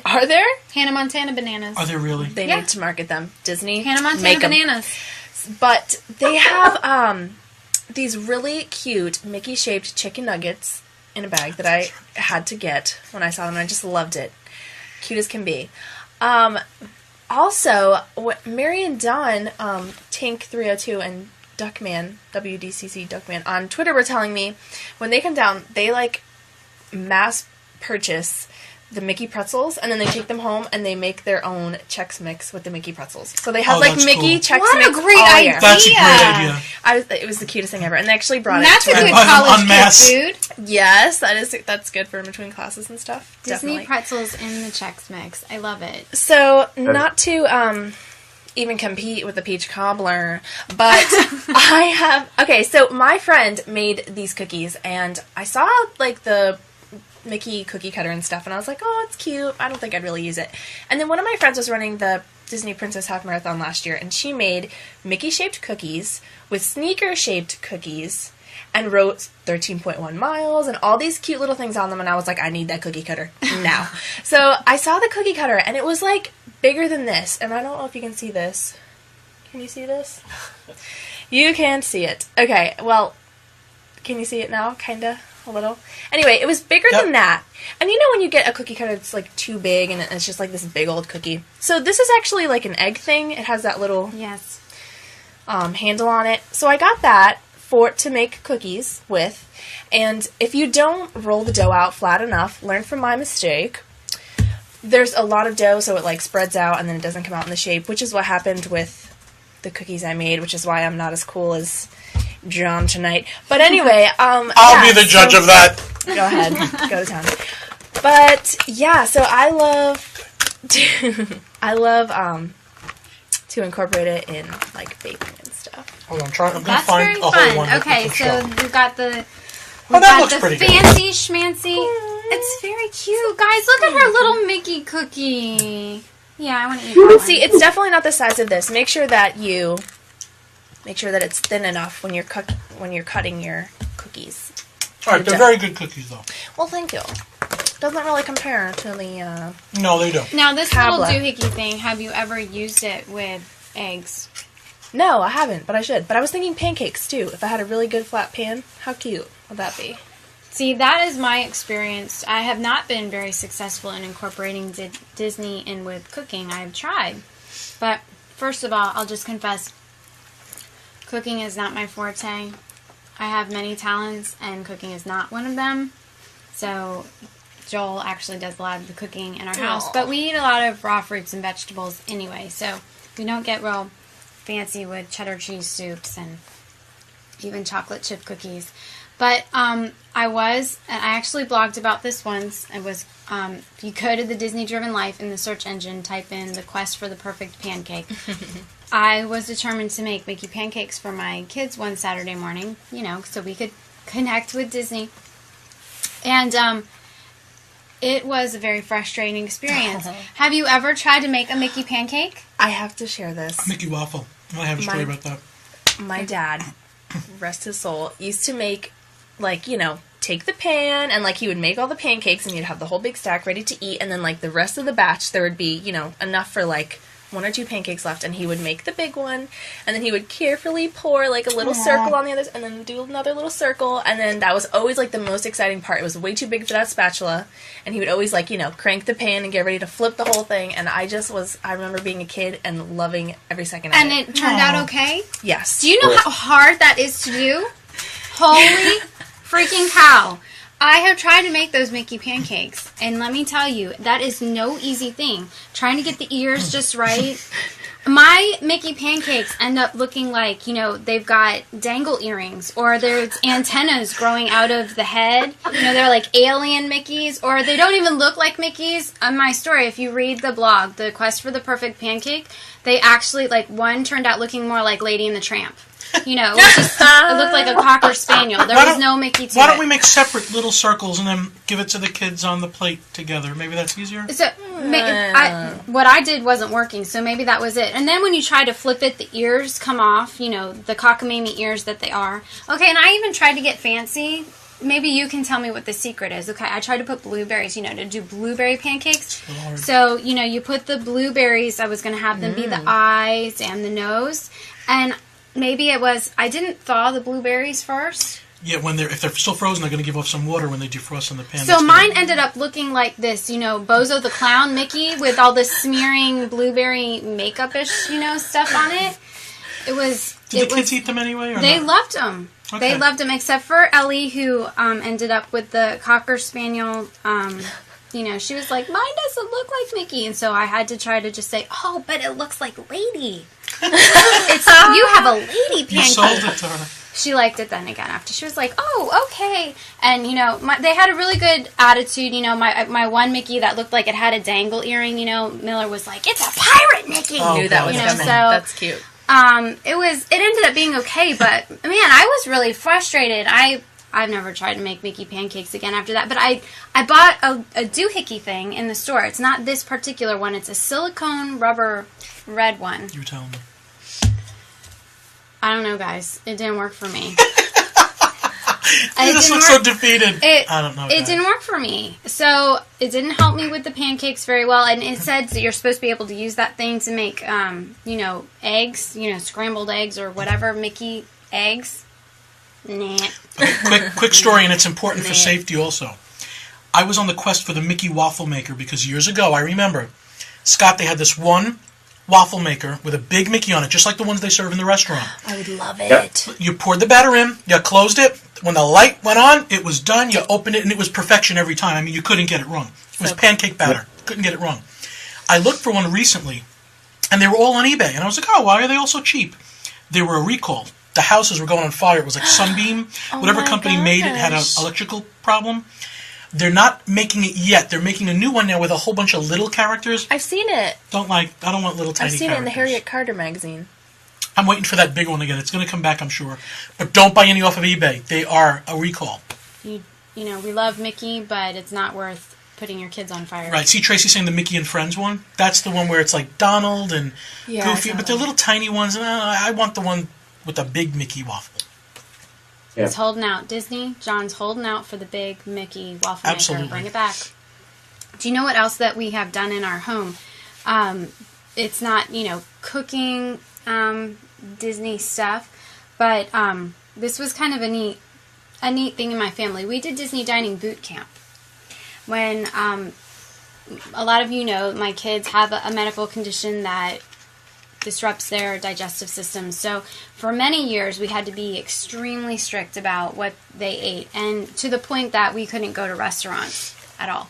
S3: Are there?
S1: Hannah Montana bananas.
S2: Are there really?
S3: They need to market them. Disney.
S1: Hannah Montana
S3: make 'em.
S1: bananas.
S3: But they have these really cute Mickey-shaped chicken nuggets in a bag that I had to get when I saw them. I just loved it. Cute as can be. Also, what Mary and Dawn, Tink302 and Duckman, WDCC Duckman, on Twitter were telling me when they come down, they mass purchase the Mickey pretzels, and then they take them home and they make their own Chex Mix with the Mickey pretzels. So they have
S2: that's
S3: Mickey
S2: cool.
S3: Chex
S1: What
S3: Mix
S1: a great
S3: all
S1: idea.
S3: year.
S2: That's a great idea.
S3: It was the cutest thing ever, and they actually brought
S1: And that's
S3: it
S1: a
S3: to
S1: good
S3: our-
S1: college
S2: masse.
S1: kid food.
S3: Yes, that's good for in between classes and stuff.
S1: Disney
S3: Definitely.
S1: pretzels in the Chex Mix. I love it.
S3: So not to even compete with the peach cobbler, but I have so my friend made these cookies, and I saw the Mickey cookie cutter and stuff, and I was like, oh, it's cute. I don't think I'd really use it. And then one of my friends was running the Disney Princess Half Marathon last year, and she made Mickey-shaped cookies with sneaker-shaped cookies and wrote 13.1 miles and all these cute little things on them, and I was like, I need that cookie cutter now. So I saw the cookie cutter, and it was, like, bigger than this, and I don't know if you can see this. Can you see this? You can see it. Okay, well, can you see it now? Kinda. A little. Anyway, it was bigger than that. And you know when you get a cookie cutter that's like too big and it's just like this big old cookie? So this is actually like an egg thing. It has that little handle on it. So I got that to make cookies with. And if you don't roll the dough out flat enough, learn from my mistake. There's a lot of dough, so it like spreads out and then it doesn't come out in the shape, which is what happened with the cookies I made, which is why I'm not as cool as John tonight. But anyway,
S2: I'll be the judge of that.
S3: Go ahead. Go to town. But yeah, so I love to incorporate it in like baking and stuff.
S2: Hold on, I'm gonna
S1: That's
S2: find
S1: very
S2: a whole
S1: fun.
S2: one.
S1: Okay, so we've got the
S2: looks pretty good.
S1: fancy schmancy. It's very cute. Guys, look at her little Mickey cookie. Yeah, I want to eat that one.
S3: See, it's definitely not the size of this. Make sure that it's thin enough when you're cutting your cookies.
S2: All right, they're very good cookies, though.
S3: Well, thank you. Doesn't really compare to the.
S2: No, they don't.
S1: Now, this
S3: tablet.
S1: little doohickey thing, have you ever used it with eggs?
S3: No, I haven't, but I should. But I was thinking pancakes too. If I had a really good flat pan, how cute would that be?
S1: See, that is my experience. I have not been very successful in incorporating Disney in with cooking. I have tried. But first of all, I'll just confess, cooking is not my forte. I have many talents, and cooking is not one of them. So Joel actually does a lot of the cooking in our house. But we eat a lot of raw fruits and vegetables anyway, so we don't get real fancy with cheddar cheese soups and even chocolate chip cookies. But I actually blogged about this once. It was, if you go to the Disney Driven Life in the search engine, type in the quest for the perfect pancake. I was determined to make Mickey pancakes for my kids one Saturday morning, so we could connect with Disney. And it was a very frustrating experience. Have you ever tried to make a Mickey pancake?
S3: I have to share this.
S2: Mickey waffle. I have a story about that.
S3: My dad, rest his soul, used to make, take the pan, and, he would make all the pancakes, and you'd have the whole big stack ready to eat, and then, the rest of the batch, there would be, enough for, 1 or 2 pancakes left, and he would make the big one, and then he would carefully pour, a little circle on the others, and then do another little circle, and then that was always, the most exciting part. It was way too big for that spatula, and he would always, crank the pan and get ready to flip the whole thing, and I remember being a kid and loving every second of it.
S1: And it turned out okay?
S3: Yes.
S1: Do you know how hard that is to do? Holy freaking cow. I have tried to make those Mickey pancakes, and let me tell you, that is no easy thing. Trying to get the ears just right. My Mickey pancakes end up looking like, they've got dangle earrings, or there's antennas growing out of the head. They're like alien Mickeys, or they don't even look like Mickeys. On my story, if you read the blog, The Quest for the Perfect Pancake, they actually, one turned out looking more like Lady and the Tramp. It looked like a Cocker Spaniel. There was no Mickey to it.
S2: Why don't we make separate little circles and then give it to the kids on the plate together? Maybe that's easier?
S1: So, what I did wasn't working, so maybe that was it. And then when you try to flip it, the ears come off, the cockamamie ears that they are. Okay, and I even tried to get fancy. Maybe you can tell me what the secret is. Okay, I tried to put blueberries, to do blueberry pancakes. So, you put the blueberries, I was going to have them be the eyes and the nose. And maybe it was, I didn't thaw the blueberries first.
S2: Yeah, if they're still frozen, they're going to give off some water when they defrost in the pan.
S1: So mine ended up looking like this, Bozo the Clown Mickey with all this smearing blueberry makeup-ish, stuff on it.
S2: Did the kids eat them anyway? Or
S1: they
S2: not?
S1: loved them.
S2: Okay.
S1: They loved them, except for Ellie, who ended up with the Cocker Spaniel. She was like, mine doesn't look like Mickey. And so I had to try to just say, oh, but it looks like Lady. You have a lady pancake.
S2: You sold it to her.
S1: She liked it then again after. She was like, oh, okay. And, they had a really good attitude. My one Mickey that looked like it had a dangle earring, Miller was like, it's a pirate Mickey.
S3: Knew that was coming.
S1: So,
S3: that's cute.
S1: It ended up being okay, but, man, I was really frustrated. I I've never tried to make Mickey pancakes again after that. But I bought a doohickey thing in the store. It's not this particular one. It's a silicone rubber red one.
S2: You were telling me.
S1: I don't know, guys. It didn't work for me.
S2: You just look so defeated. I don't know.
S1: It didn't work for me. So it didn't help me with the pancakes very well. And it said that you're supposed to be able to use that thing to make, eggs, scrambled eggs or whatever, Mickey eggs. Nah.
S2: Okay, quick story, and it's important for safety also. I was on the quest for the Mickey waffle maker because years ago, I remember, Scott, they had this one waffle maker with a big Mickey on it, just like the ones they serve in the restaurant.
S3: I would love it.
S4: Yep.
S2: You poured the batter in, you closed it. When the light went on, it was done. You opened it, and it was perfection every time. I mean, you couldn't get it wrong. It was pancake batter. Couldn't get it wrong. I looked for one recently, and they were all on eBay. And I was like, oh, why are they all so cheap? They were a recall. The houses were going on fire. It was like Sunbeam. Whatever company made it had an electrical problem. They're not making it yet. They're making a new one now with a whole bunch of little characters.
S3: I've seen it.
S2: I don't want little tiny characters.
S3: I've seen it in the Harriet Carter magazine.
S2: I'm waiting for that big one again. It's going to come back, I'm sure. But don't buy any off of eBay. They are a recall.
S1: We love Mickey, but it's not worth putting your kids on fire.
S2: Right. See Tracy saying the Mickey and Friends one? That's the one where it's like Donald and Goofy, but they're little tiny ones. And I want the one with the big Mickey waffle.
S4: Yeah.
S1: It's holding out. Disney, John's holding out for the big Mickey waffle
S2: Absolutely.
S1: maker. Bring it back. Do you know what else that we have done in our home? It's not, cooking Disney stuff, but this was kind of a neat thing in my family. We did Disney Dining Boot Camp. When a lot of you know, my kids have a medical condition that disrupts their digestive system. So for many years, we had to be extremely strict about what they ate, and to the point that we couldn't go to restaurants at all.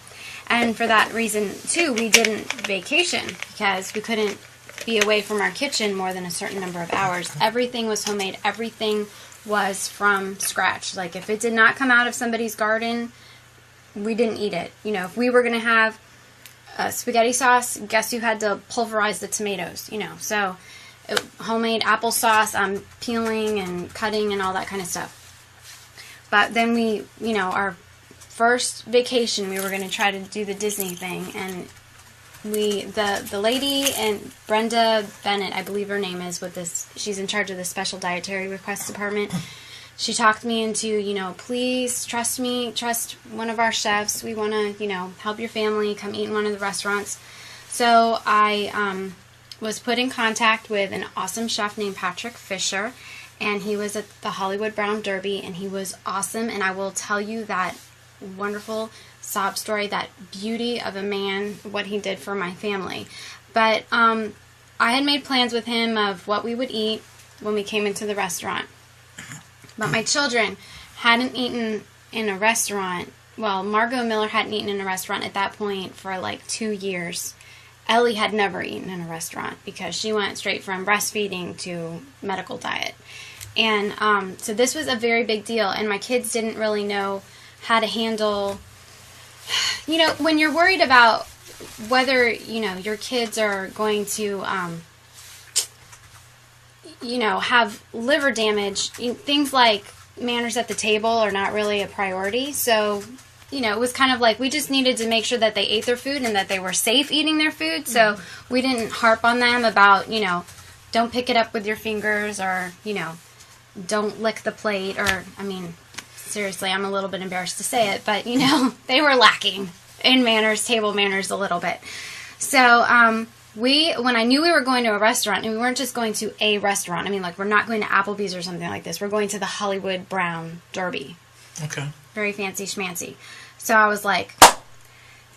S1: And for that reason, too, we didn't vacation because we couldn't be away from our kitchen more than a certain number of hours. Everything was homemade. Everything was from scratch. Like, if it did not come out of somebody's garden, we didn't eat it. If we were going to have spaghetti sauce, guess who had to pulverize the tomatoes? So homemade applesauce, peeling and cutting and all that kind of stuff. But then we, our first vacation, we were going to try to do the Disney thing, and the lady, and Brenda Bennett, I believe her name is, with this, she's in charge of the special dietary request department. She talked me into, please trust me, trust one of our chefs. We want to, help your family, come eat in one of the restaurants. So I was put in contact with an awesome chef named Patrick Fisher, and he was at the Hollywood Brown Derby, and he was awesome. And I will tell you that wonderful sob story, that beauty of a man, what he did for my family. But I had made plans with him of what we would eat when we came into the restaurant. But my children hadn't eaten in a restaurant. Well, Margot Miller hadn't eaten in a restaurant at that point for like 2 years. Ellie had never eaten in a restaurant because she went straight from breastfeeding to medical diet. And so this was a very big deal. And my kids didn't really know how to handle, when you're worried about whether, your kids are going to, have liver damage, things like manners at the table are not really a priority. So, it was kind of like we just needed to make sure that they ate their food and that they were safe eating their food. So we didn't harp on them about, don't pick it up with your fingers, or, don't lick the plate, or, seriously, I'm a little bit embarrassed to say it, but, they were lacking in manners, table manners a little bit. So, when I knew we were going to a restaurant, and we weren't just going to a restaurant, we're not going to Applebee's or something like this. We're going to the Hollywood Brown Derby.
S2: Okay.
S1: Very fancy schmancy. So I was like,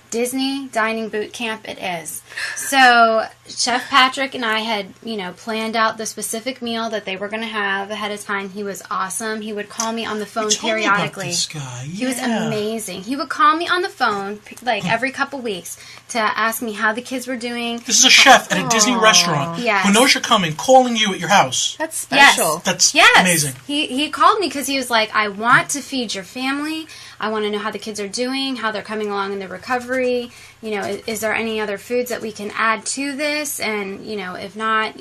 S1: Disney Dining Boot Camp it is. So Chef Patrick and I had, planned out the specific meal that they were going to have ahead of time. He was awesome. He would call me on the phone periodically.
S2: This guy. Yeah.
S1: He was amazing. He would call me on the phone like every couple weeks to ask me how the kids were doing.
S2: This is a chef at a Disney restaurant who knows you're coming, calling you at your house.
S3: That's special.
S2: That's amazing.
S1: He called me because he was like, I want to feed your family. I want to know how the kids are doing, how they're coming along in their recovery. Is there any other foods that we can add to this? And, if not,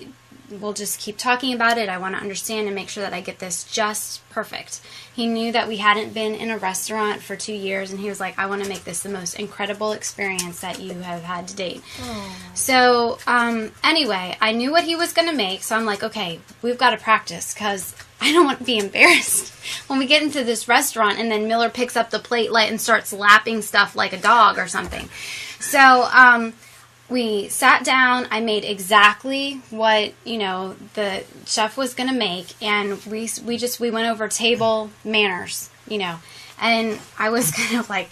S1: we'll just keep talking about it. I want to understand and make sure that I get this just perfect. He knew that we hadn't been in a restaurant for 2 years, and he was like, I want to make this the most incredible experience that you have had to date. Aww. So, anyway, I knew what he was going to make, so I'm like, okay, we've got to practice, because I don't want to be embarrassed when we get into this restaurant, and then Miller picks up the plate and starts lapping stuff like a dog or something. So, we sat down. I made exactly what, the chef was going to make, and we went over table manners, and I was kind of like,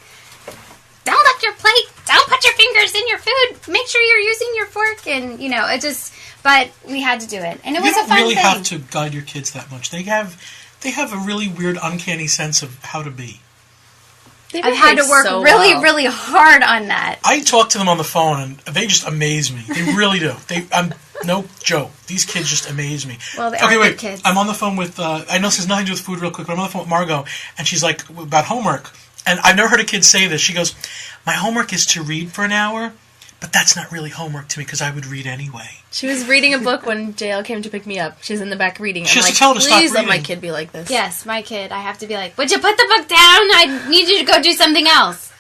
S1: don't lift your plate, don't put your fingers in your food, make sure you're using your fork, and, but we had to do it, and it was a fun thing.
S2: You don't really have to guide your kids that much. They have a really weird, uncanny sense of how to be.
S1: I've had to work really hard on that.
S2: I talk to them on the phone, and they just amaze me. They really do. I'm no joke. These kids just amaze me.
S1: Well, they are good kids.
S2: I'm on the phone with, I know this has nothing to do with food real quick, but I'm on the phone with Margot, and she's like, about homework. And I've never heard a kid say this. She goes, my homework is to read for an hour, but that's not really homework to me because I would read anyway.
S3: She was reading a book when JL came to pick me up. She's in the back reading.
S2: She has to tell her to stop reading.
S3: Please let my kid be like this.
S1: Yes, my kid. I have to be like, would you put the book down? I need you to go do something else.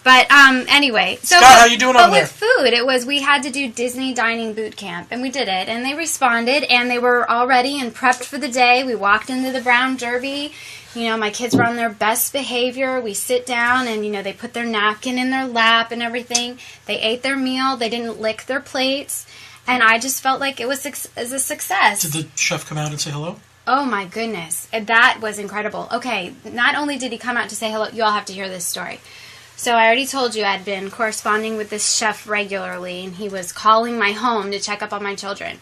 S1: But anyway. So,
S2: Scott, how you doing over there?
S1: But with food, we had to do Disney dining boot camp, and we did it. And they responded, and they were all ready and prepped for the day. We walked into the Brown Derby. My kids were on their best behavior. We sit down and, they put their napkin in their lap and everything. They ate their meal. They didn't lick their plates. And I just felt like it was a success.
S2: Did the chef come out and say hello?
S1: Oh, my goodness. That was incredible. Okay, not only did he come out to say hello, you all have to hear this story. So I already told you I'd been corresponding with this chef regularly, and he was calling my home to check up on my children.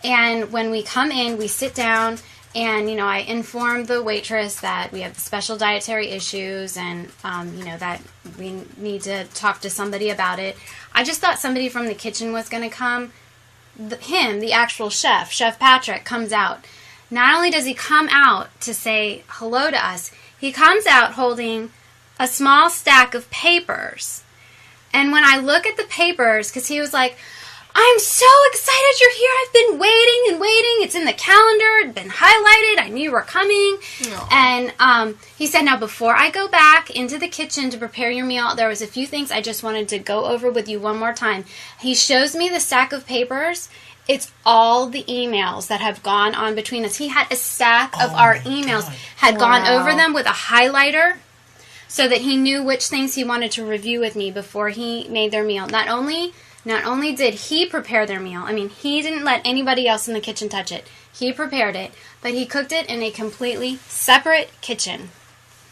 S1: And when we come in, we sit down, and, I informed the waitress that we have special dietary issues and, that we need to talk to somebody about it. I just thought somebody from the kitchen was going to come. The actual chef, Chef Patrick, comes out. Not only does he come out to say hello to us, he comes out holding a small stack of papers. And when I look at the papers, because he was like, I'm so excited you're here. I've been waiting and waiting. It's in the calendar. It's been highlighted. I knew you were coming. Aww. And he said, now before I go back into the kitchen to prepare your meal, there was a few things I just wanted to go over with you one more time. He shows me the stack of papers. It's all the emails that have gone on between us. He had a stack of our emails, had gone over them with a highlighter so that he knew which things he wanted to review with me before he made their meal. Not only did he prepare their meal, he didn't let anybody else in the kitchen touch it. He prepared it, but he cooked it in a completely separate kitchen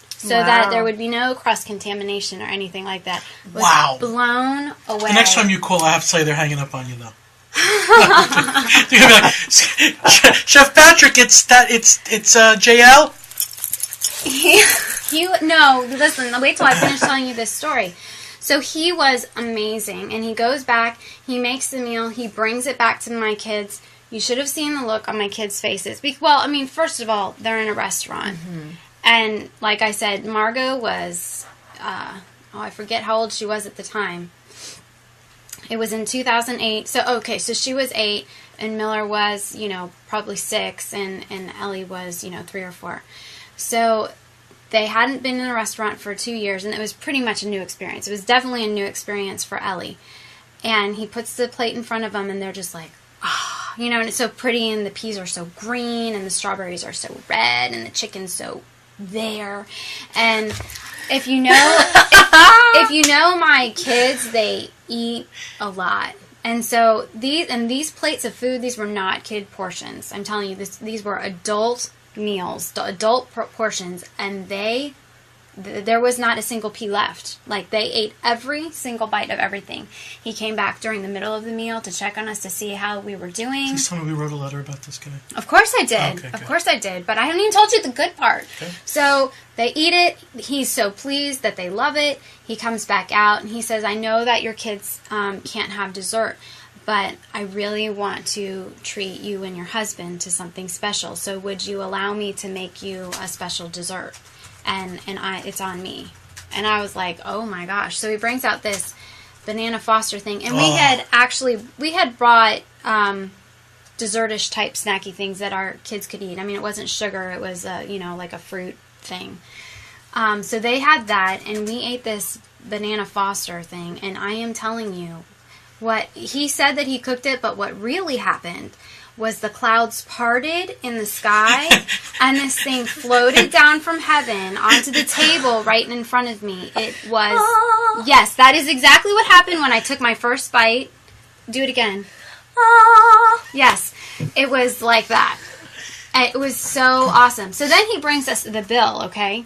S1: so that there would be no cross-contamination or anything like that. It was blown away.
S2: The next time you call, I have to say they're hanging up on you, though. They're gonna be like, Chef Patrick, it's JL.
S1: Listen. Wait till I finish telling you this story. So he was amazing, and he goes back, he makes the meal, he brings it back to my kids. You should have seen the look on my kids' faces. First of all, they're in a restaurant. Mm-hmm. And like I said, Margot was, I forget how old she was at the time. It was in 2008. So she was 8, and Miller was, probably 6, and Ellie was, 3 or 4. So they hadn't been in a restaurant for 2 years, and it was pretty much a new experience. It was definitely a new experience for Ellie. And he puts the plate in front of them, and they're just like, and it's so pretty, and the peas are so green, and the strawberries are so red, and the chicken's so there. And if you know my kids, they eat a lot. And so these plates of food, these were not kid portions. I'm telling you, these were adult meals, adult portions, and there was not a single pea left. Like, they ate every single bite of everything. He came back during the middle of the meal to check on us to see how we were doing.
S2: Just tell me we wrote a letter about this guy.
S1: Of course I did. Okay, of course I did. But I haven't even told you the good part. Okay. So they eat it. He's so pleased that they love it. He comes back out and he says, I know that your kids can't have dessert, but I really want to treat you and your husband to something special. So would you allow me to make you a special dessert? And it's on me. And I was like, oh my gosh. So he brings out this banana Foster thing. And we had brought dessertish type snacky things that our kids could eat. I mean, it wasn't sugar. It was, like a fruit thing. So they had that, and we ate this banana Foster thing, and I am telling you, what he said that he cooked it, but what really happened was the clouds parted in the sky, and this thing floated down from heaven onto the table right in front of me. It was, yes, that is exactly what happened when I took my first bite. Do it again. Yes, it was like that. It was so awesome. So then he brings us the bill, okay?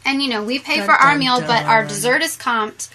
S1: And, we pay for our meal, but our dessert is comped.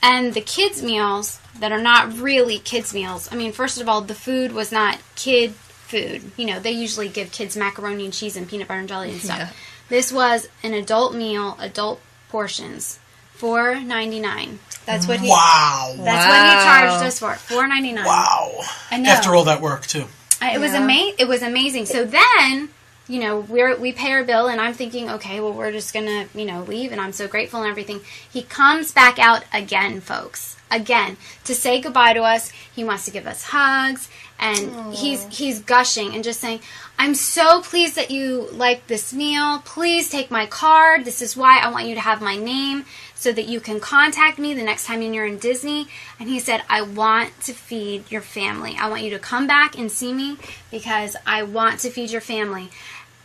S1: And the kids' meals that are not really kids' meals. I mean, first of all, the food was not kid food. They usually give kids macaroni and cheese and peanut butter and jelly and stuff. Yeah. This was an adult meal, adult portions, $4.99. That's what he.
S2: Wow.
S1: That's what he charged us for. $4.99.
S2: Wow.
S1: I know.
S2: After all that work too.
S1: It was It was amazing. So then, we pay our bill, and I'm thinking, okay, well, we're just gonna, leave, and I'm so grateful and everything. He comes back out again, folks, to say goodbye to us. He wants to give us hugs, and he's gushing and just saying, I'm so pleased that you like this meal. Please take my card. This is why I want you to have my name, so that you can contact me the next time you're in Disney. And he said, I want to feed your family. I want you to come back and see me because I want to feed your family.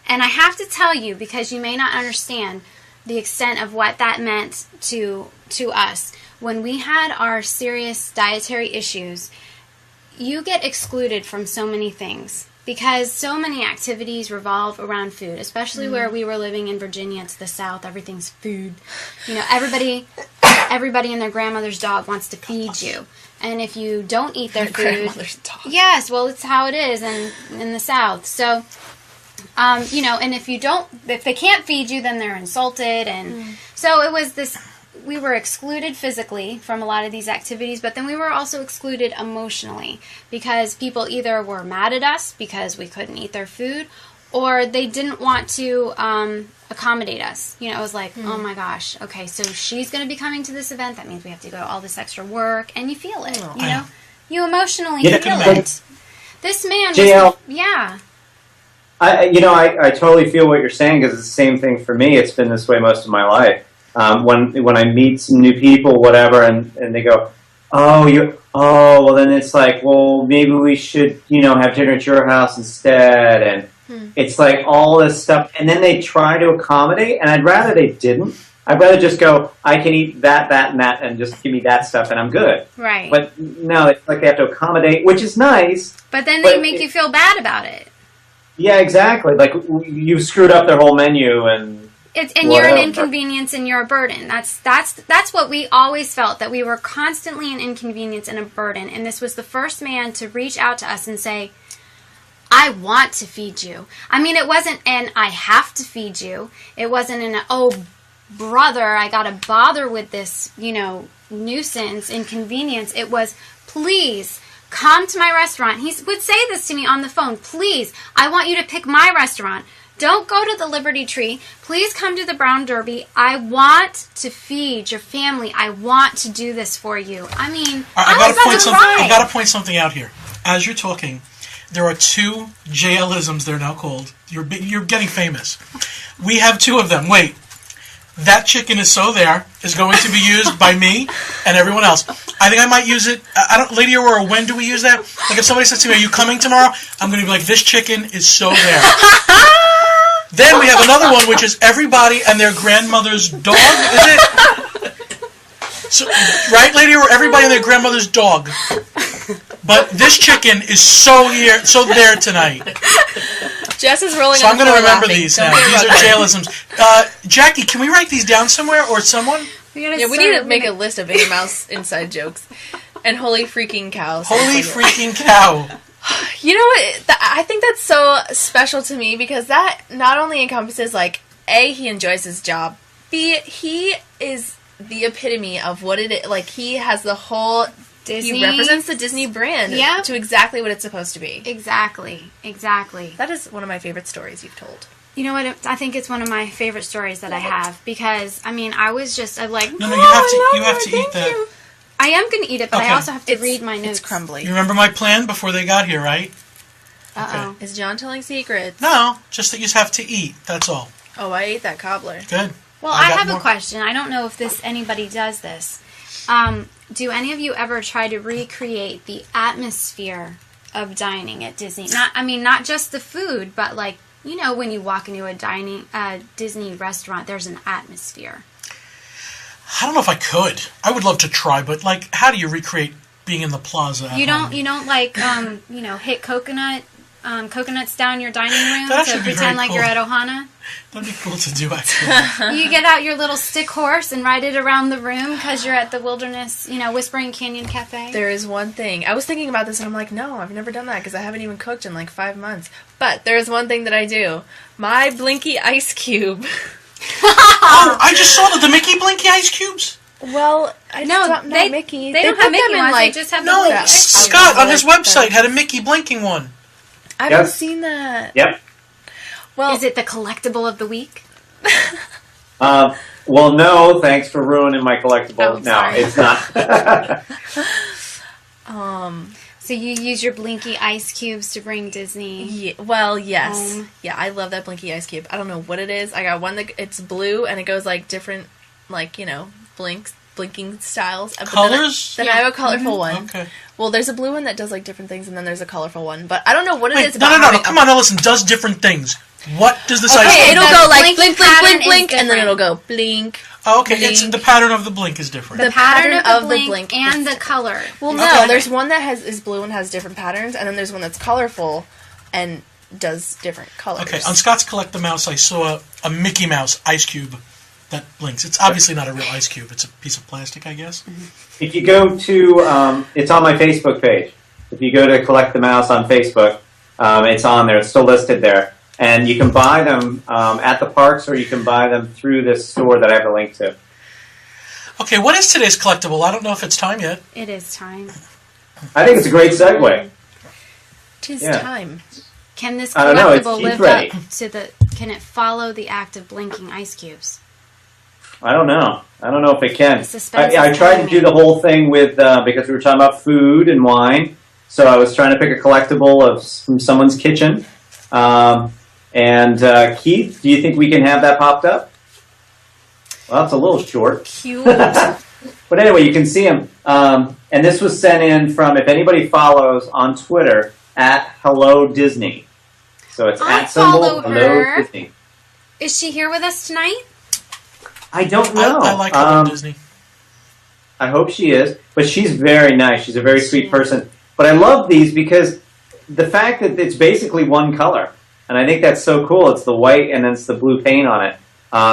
S1: And I have to tell you, because you may not understand the extent of what that meant to us. When we had our serious dietary issues, you get excluded from so many things. Because so many activities revolve around food, especially where we were living in Virginia. It's the South. Everything's food. Everybody and their grandmother's dog wants to feed you. And if you don't eat their food...
S3: Grandmother's dog.
S1: Yes, well, it's how it is in the South. So, and if they can't feed you, then they're insulted. And so it was this... We were excluded physically from a lot of these activities, but then we were also excluded emotionally because people either were mad at us because we couldn't eat their food, or they didn't want to accommodate us. It was like, oh my gosh, okay, so she's going to be coming to this event. That means we have to go to all this extra work, and you feel it. You emotionally feel it. This man,
S4: JL,
S1: yeah.
S4: I totally feel what you're saying because it's the same thing for me. It's been this way most of my life. When I meet some new people, whatever, and they go, well, then it's like, well, maybe we should, have dinner at your house instead, and it's like all this stuff, and then they try to accommodate, and I'd rather they didn't. I'd rather just go, I can eat that, and that, and just give me that stuff, and I'm good.
S1: Right.
S4: But no, it's like they have to accommodate, which is nice.
S1: But then they make you feel bad about it.
S4: Yeah, exactly. Like, you screwed up their whole menu, and
S1: you're an inconvenience and you're a burden. That's what we always felt, that we were constantly an inconvenience and a burden. And this was the first man to reach out to us and say, I want to feed you. I mean, it wasn't an I have to feed you. It wasn't an, oh, brother, I got to bother with this, nuisance, inconvenience. It was, please, come to my restaurant. He would say this to me on the phone. Please, I want you to pick my restaurant. Don't go to the Liberty Tree. Please come to the Brown Derby. I want to feed your family. I want to do this for you. I mean,
S2: I got to point something out here. As you're talking, there are two JLisms, they're now called. You're getting famous. We have two of them. Wait. That chicken is so there is going to be used by me and everyone else. I think I might use it. Lady Aurora, when do we use that? Like if somebody says to me, are you coming tomorrow? I'm going to be like, this chicken is so there. Then we have another one, which is everybody and their grandmother's dog. Is it? So, right, Lady Aurora? Everybody and their grandmother's dog. But this chicken is so there tonight.
S3: Jess is rolling.
S2: So I'm going to remember these now. These are JLisms. Jackie, can we write these down somewhere or someone?
S3: We need to make a list of Mickey Mouse inside jokes. And holy freaking cow.
S2: Holy freaking cow.
S3: You know what? I think that's so special to me because that not only encompasses, like, A, he enjoys his job. B, he is the epitome of what it is. Like, he has the whole... Disney. He represents the Disney brand to exactly what it's supposed to be.
S1: Exactly.
S3: That is one of my favorite stories you've told.
S1: You know what? I think it's one of my favorite stories that I have because, I mean, I'm like...
S2: No, you have to eat that.
S1: I am going to eat it, but I also have to read my notes.
S3: It's crumbly.
S2: You remember my plan before they got here, right?
S1: Uh-oh.
S3: Is John telling secrets?
S2: No, just that you have to eat. That's all.
S3: Oh, I ate that cobbler.
S2: Good.
S1: Well, I
S2: got
S1: have
S2: more.
S1: a question. I don't know if anybody does this. Do any of you ever try to recreate the atmosphere of dining at Disney? Not just the food, but like, you know, when you walk into a Disney restaurant, there's an atmosphere.
S2: I don't know if I could. I would love to try, but like, how do you recreate being in the plaza?
S1: You don't like hit coconuts down your dining room
S2: That
S1: to
S2: should be
S1: pretend
S2: very
S1: like
S2: cool.
S1: you're at Ohana.
S2: That'd be cool to do, actually.
S1: You get out your little stick horse and ride it around the room because you're at the Wilderness, Whispering Canyon Cafe.
S3: There is one thing. I was thinking about this and I'm like, no, I've never done that because I haven't even cooked in like 5 months. But there is one thing that I do. My Blinky ice cube.
S2: Oh, I just saw the Mickey Blinky ice cubes.
S3: Well, not Mickey.
S1: They don't
S3: put
S1: have Mickey
S3: them in,
S1: ones.
S3: like,
S1: They just have
S2: No,
S1: the Blinky ice cubes.
S2: Scott on
S3: I
S2: his
S3: like
S2: website
S3: that.
S2: had a Mickey blinking one.
S3: I haven't
S4: Yes.
S3: seen that.
S4: Yep.
S3: Well,
S1: Is it the collectible of the week?
S4: Well, no, thanks for ruining my collectible.
S1: Oh,
S4: no,
S1: sorry.
S4: it's not.
S1: So you use your Blinky ice cubes to bring Disney.
S3: yes.
S1: Home.
S3: Yeah, I love that Blinky ice cube. I don't know what it is. I got one that it's blue and it goes like different, like, blinking styles. But
S2: Colors?
S3: Then I have a colorful one.
S2: Okay.
S3: Well, there's a blue one that does like different things, and then there's a colorful one. But I don't know what it
S2: Wait,
S3: is
S2: no,
S3: about
S2: no.
S3: having
S2: Come on, now listen. Does different things. What does this ice
S3: Okay,
S2: cream
S3: it'll
S2: do?
S3: go like
S1: blink
S3: blink, blink,
S1: pattern
S3: blink,
S1: is
S3: blink, and then
S1: different.
S3: it'll go blink.
S2: Oh, okay. It's
S3: blink.
S2: the pattern of the blink is different.
S1: The pattern of the
S3: the
S1: blink,
S3: blink
S1: and
S3: is
S1: the color.
S3: Well, no,
S2: Okay.
S3: there's one that is blue and has different patterns, and then there's one that's colorful and does different colors.
S2: Okay, on Scott's Collect the Mouse, I saw a Mickey Mouse ice cube that blinks. It's obviously not a real ice cube. It's a piece of plastic, I guess.
S4: If you go to, it's on my Facebook page. If you go to Collect the Mouse on Facebook, it's on there. It's still listed there. And you can buy them at the parks, or you can buy them through this store that I have a link to.
S2: Okay, what is today's collectible? I don't know if it's time yet.
S1: It is time.
S4: I think it's a great segue.
S3: 'Tis
S4: Yeah.
S3: time.
S1: Can this
S4: I don't know,
S1: collectible
S4: it's
S1: live
S4: ready.
S1: up to the? Can it follow the act of blinking ice cubes?
S4: I don't know. I don't know if it can.
S1: The suspense
S4: I
S1: is
S4: tried to
S1: killing
S4: do
S1: me.
S4: the whole thing with because we were talking about food and wine. So I was trying to pick a collectible from someone's kitchen. Keith, do you think we can have that popped up? Well, it's a little short.
S1: Cute.
S4: But anyway, you can see him. And this was sent in from, if anybody follows on Twitter, at Hello Disney. So it's
S1: I
S4: at symbol
S1: follow
S4: Hello
S1: her.
S4: Disney.
S1: Is she here with us tonight?
S4: I don't know.
S2: I like Hello Disney.
S4: I hope she is, but she's very nice. She's a very sweet
S1: is.
S4: person. But I love these because the fact that it's basically one color, and I think that's so cool. It's the white and then it's the blue paint on it.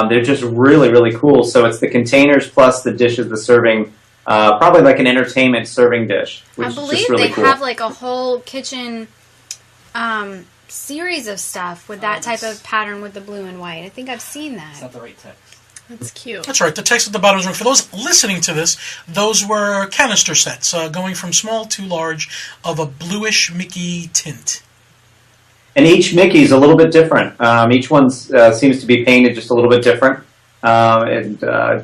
S4: They're just really, really cool. So it's the containers plus the dishes, the serving, probably like an entertainment serving dish, which
S1: I
S4: is
S1: believe
S4: just really
S1: they
S4: cool.
S1: have like a whole kitchen series of stuff with that type of pattern with the blue and white. I think I've seen
S5: It's
S1: that.
S5: not the right text.
S3: That's cute.
S2: That's right. The text at the bottom is wrong. For those listening to this, those were canister sets, going from small to large, of a bluish Mickey tint.
S4: And each Mickey's a little bit different. Each one seems to be painted just a little bit different.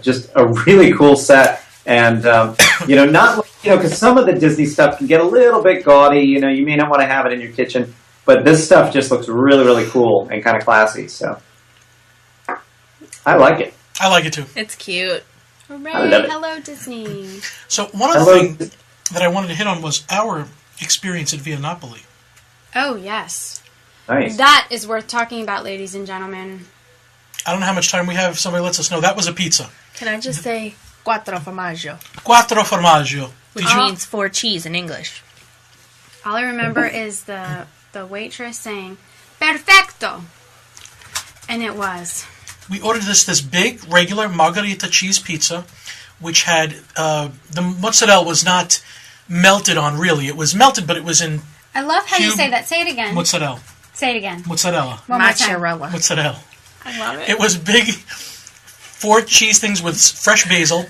S4: Just a really cool set. And, because some of the Disney stuff can get a little bit gaudy. You may not want to have it in your kitchen. But this stuff just looks really, really cool and kind of classy. So I like it.
S2: I like it too.
S3: It's cute.
S1: Hooray!
S4: I love it.
S1: Hello, Disney.
S2: So one of the
S4: Hello.
S2: things that I wanted to hit on was our experience at Via Napoli.
S1: Oh, yes.
S4: Nice.
S1: That is worth talking about, ladies and gentlemen.
S2: I don't know how much time we have. If somebody lets us know. That was a pizza.
S3: Can I just say quattro formaggio?
S2: Quattro formaggio.
S3: Which
S2: Did you-
S3: means 4 cheese in English.
S1: All I remember is the waitress saying, "Perfecto," and it was.
S2: We ordered this big regular margarita cheese pizza, which had the mozzarella was not melted on really. It was melted, but it was in
S1: I love how you
S2: Cube
S1: say that. Say it again.
S2: mozzarella.
S1: Say it again.
S2: Mozzarella.
S1: One more time.
S3: Mozzarella.
S2: Mozzarella.
S1: I love it.
S2: It was big 4 cheese things with fresh basil,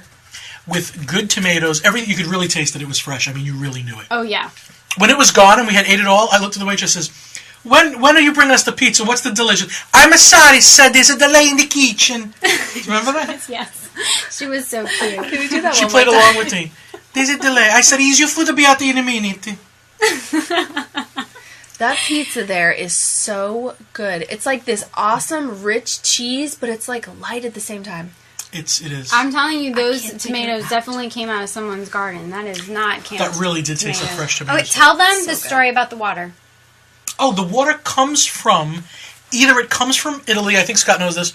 S2: with good tomatoes. Everything you could really taste that it was fresh. I mean, you really knew it.
S1: Oh yeah.
S2: When it was gone and we had ate it all, I looked at the waitress and says, when are you bringing us the pizza? What's the delicious? I'm sorry, sir. There's a delay in the kitchen. Do you remember that?
S1: Yes. She was so cute.
S3: Can we do that
S2: She
S3: one
S2: played
S3: more
S2: along
S3: time?
S2: with me. There's a delay. I said, ease your food to be out in a minute.
S3: That pizza there is so good. It's like this awesome, rich cheese, but it's like light at the same time.
S2: It is.
S1: I'm telling you, those tomatoes definitely came out of someone's garden. That is not canned.
S2: That really did taste like fresh tomatoes.
S1: Okay, tell them the story about the water.
S2: Oh, the water comes from, either it comes from Italy, I think Scott knows this,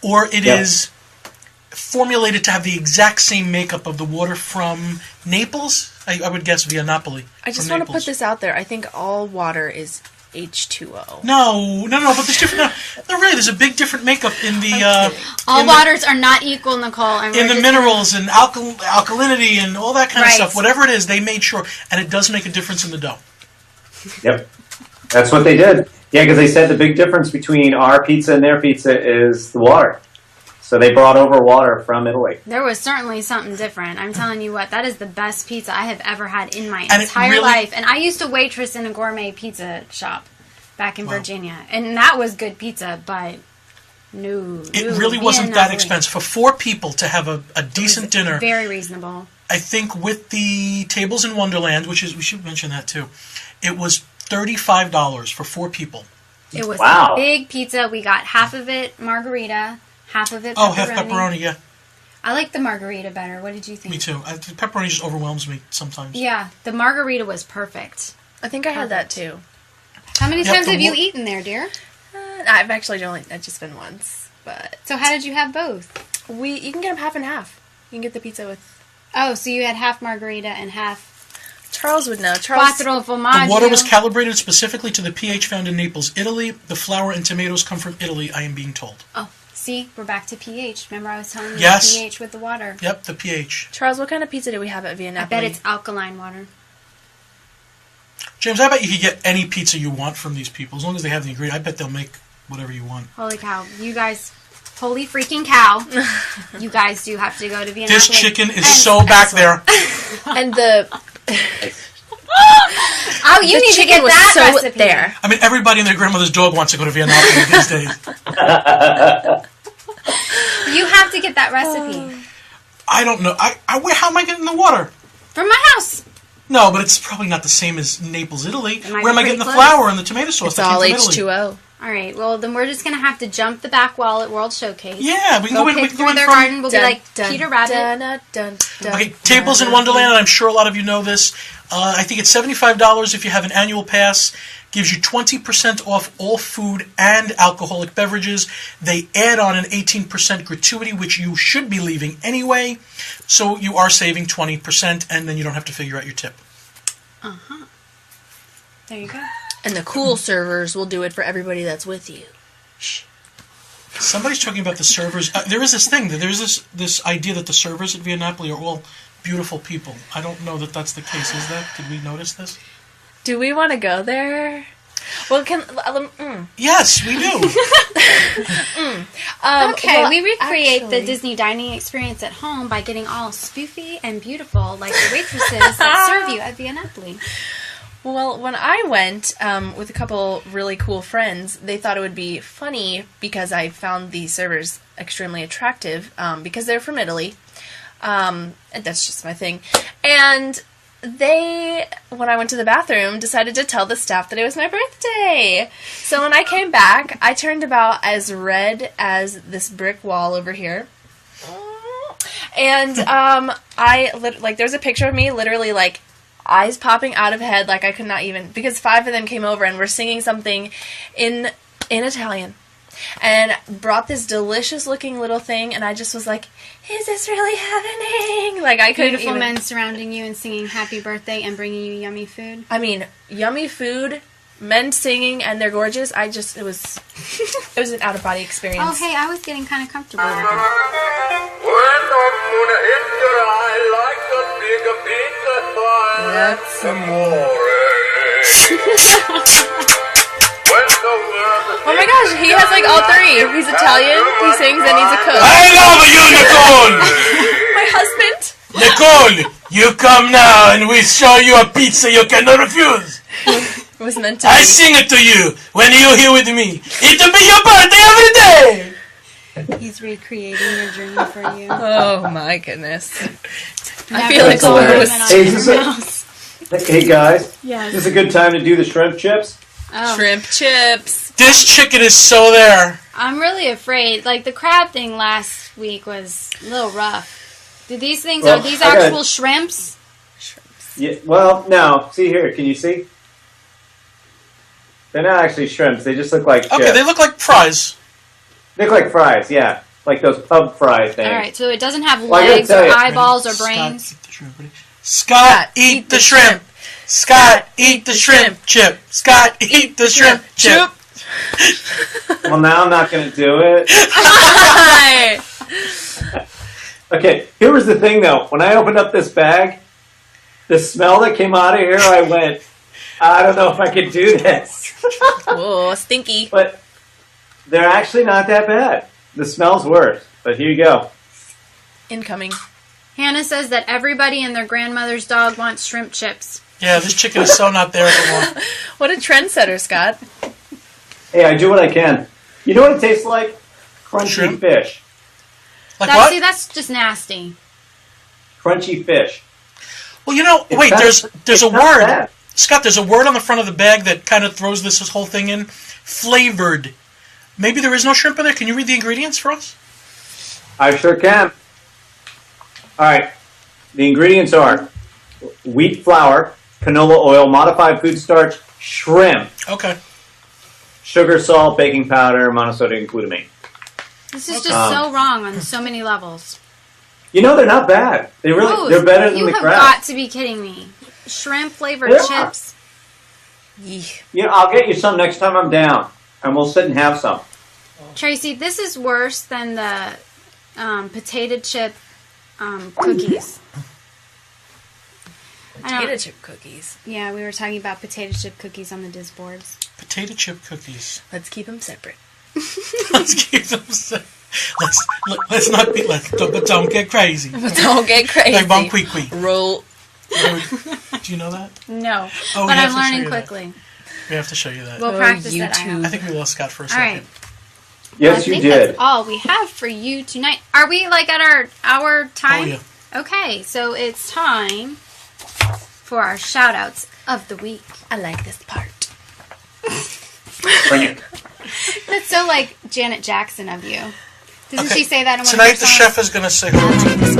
S2: or it is formulated to have the exact same makeup of the water from Naples. I would guess via Napoli.
S3: I just want to put this out there. I think all water is H2O.
S2: No, but there's different. No, really, there's a big different makeup in the.
S1: All waters are not equal, Nicole.
S2: In the minerals and alkalinity and all that kind of stuff. Whatever it is, they made sure, and it does make a difference in the dough.
S4: Yep, that's what they did. Yeah, because they said the big difference between our pizza and their pizza is the water. So they brought over water from Italy.
S1: There was certainly something different. I'm telling you what, that is the best pizza I have ever had in my entire life. And I used to waitress in a gourmet pizza shop back in Virginia. And that was good pizza, but
S2: it really wasn't that expensive. For 4 people to have a decent dinner.
S1: Very reasonable.
S2: I think with the Tables in Wonderland, which is, we should mention that too, it was $35 for 4 people.
S1: It was a big pizza. We got half of it margarita. Half of it pepperoni.
S2: Oh, half pepperoni, yeah.
S1: I like the margarita better. What did you think?
S2: Me too. The pepperoni just overwhelms me sometimes.
S1: Yeah, the margarita was perfect.
S3: I think I had that too.
S1: How many times have you eaten there, dear?
S3: I've actually just been once. But
S1: so how did you have both?
S3: You can get them half and half. You can get the pizza with.
S1: Oh, so you had half margarita and half.
S3: Charles would know.
S1: Quattro formaggio.
S2: The water was calibrated specifically to the pH found in Naples, Italy. The flour and tomatoes come from Italy, I am being told.
S1: Oh. See, we're back to pH. Remember I was telling you
S2: the
S1: pH with the water.
S2: Yep, the pH.
S3: Charles, what kind of pizza do we have at Via Napoli?
S1: I bet it's alkaline water.
S2: James, I bet you can get any pizza you want from these people. As long as they have the ingredient, I bet they'll make whatever you want.
S1: Holy cow. You guys, holy freaking cow. You guys do have to go to Via Napoli.
S2: This chicken is so back there.
S3: And the...
S1: Oh, you need to get that recipe.
S3: There.
S2: I mean, everybody and their grandmother's dog wants to go to Via Napoli these days.
S1: You have to get that recipe.
S2: I don't know. How am I getting the water?
S1: From my house.
S2: No, but it's probably not the same as Naples, Italy. Where am I getting the
S1: close?
S2: Flour and the tomato sauce?
S3: It's all H2O.
S1: All right. Well, then we're just gonna have to jump the back wall at World Showcase.
S2: Yeah, we can go in. We can go in
S1: their
S2: from
S1: garden. We'll be like Peter Rabbit.
S2: Okay, Tables in Wonderland. I'm sure a lot of you know this. I think it's $75 if you have an annual pass. Gives you 20% off all food and alcoholic beverages. They add on an 18% gratuity, which you should be leaving anyway. So you are saving 20%, and then you don't have to figure out your tip.
S1: Uh-huh. There you go.
S3: And the cool servers will do it for everybody that's with you.
S2: Shh. Somebody's talking about the servers. There is this thing. There's this idea that the servers at Via Napoli are all beautiful people. I don't know that that's the case. Is that? Did we notice this?
S3: Do we want to go there? Well,
S2: Yes, we do.
S1: Okay, we recreate the Disney dining experience at home by getting all spoofy and beautiful like the waitresses that serve you at Via Napoli.
S3: Well, when I went with a couple really cool friends, they thought it would be funny because I found the servers extremely attractive because they're from Italy. And that's just my thing. And they, when I went to the bathroom, decided to tell the staff that it was my birthday. So when I came back, I turned about as red as this brick wall over here. And there's a picture of me literally like eyes popping out of head, like I could not even, because 5 of them came over and were singing something in Italian. And brought this delicious looking little thing, and I just was like, is this really happening? Like, I couldn't
S1: Beautiful men surrounding you and singing happy birthday and bringing you yummy food.
S3: I mean, yummy food, men singing, and they're gorgeous. It was an out-of-body experience.
S1: Oh, hey, I was getting kind of comfortable with it.
S3: That's some more. Oh my gosh, he has like all 3. He's Italian, he sings, and he's a cook.
S2: I love you, Nicole!
S3: My husband.
S2: Nicole, you come now and we show you a pizza you cannot refuse.
S3: It was meant to be.
S2: I sing it to you when you're here with me. It'll be your birthday every day.
S1: He's recreating your dream for you.
S3: Oh my goodness.
S1: I
S3: feel like
S4: Hey guys,
S1: Yes.
S4: is this a good time to do the shrimp chips?
S1: Oh.
S3: Shrimp chips.
S2: This chicken is so there.
S1: I'm really afraid. Like, the crab thing last week was a little rough. Are these actual shrimps?
S4: Yeah, well, no. See here. Can you see? They're not actually shrimps. They just look like chips.
S2: Okay, they look like fries.
S4: They look like fries, yeah. Like those pub fry things.
S1: All right, so it doesn't have legs or eyeballs or brains.
S2: Scott, eat the shrimp. Scott, eat the shrimp chip. Scott, eat the shrimp chip.
S4: Well, now I'm not going to do it. Okay, here was the thing, though. When I opened up this bag, the smell that came out of here, I went, I don't know if I can do this.
S3: Whoa, stinky.
S4: But they're actually not that bad. The smell's worse. But here you go.
S3: Incoming.
S1: Hannah says that everybody and their grandmother's dog wants shrimp chips.
S2: Yeah, this chicken is so not there anymore.
S3: What a trendsetter, Scott.
S4: Hey, I do what I can. You know what it tastes like? Crunchy
S2: Shrimp?
S4: fish.
S2: Like what?
S1: See, that's just nasty.
S4: Crunchy fish.
S2: Well, you know,
S4: It's
S2: wait,
S4: not-
S2: there's
S4: it's
S2: a
S4: not
S2: word.
S4: bad.
S2: Scott, there's a word on the front of the bag that kind of throws this whole thing in. Flavored. Maybe there is no shrimp in there. Can you read the ingredients for us?
S4: I sure can. All right. The ingredients are wheat flour, canola oil, modified food starch, shrimp,
S2: Okay.
S4: sugar, salt, baking powder, monosodium glutamate.
S1: This is just so wrong on so many levels.
S4: You know, they're not bad. They're better than
S1: you
S4: the
S1: have
S4: crab.
S1: got to be kidding me. Shrimp flavored
S4: Yeah.
S1: chips.
S3: Yeesh.
S4: You know, I'll get you some next time I'm down, and we'll sit and have some.
S1: Tracy, this is worse than the potato chip cookies.
S3: Potato chip cookies.
S1: Yeah, we were talking about potato chip cookies on the Diz boards.
S2: Potato chip cookies.
S3: Let's keep them separate.
S2: Let's keep them. Let's not be. But don't get crazy.
S3: But don't get crazy.
S2: Like bon qui qui.
S3: Roll.
S2: Do you know that?
S1: No,
S2: Oh, we
S1: but
S2: have
S1: I'm
S2: to show
S1: learning
S2: you that.
S1: quickly.
S2: We have to show you that.
S1: We'll
S3: Oh,
S1: practice
S3: you
S1: it.
S3: two.
S2: I think we lost Scott for a
S1: All
S2: second.
S1: right.
S4: Yes,
S1: I
S4: you
S1: think
S4: did.
S1: that's all we have for you tonight. Are we like at our time?
S2: Oh, yeah.
S1: Okay, so it's time for our shout outs of the week.
S3: I like this part.
S4: Bring it.
S1: That's so like Janet Jackson of you. Doesn't
S2: Okay.
S1: she say that in one
S2: Tonight
S1: of
S2: the
S1: her songs?
S2: chef is going to say hello to
S1: Or is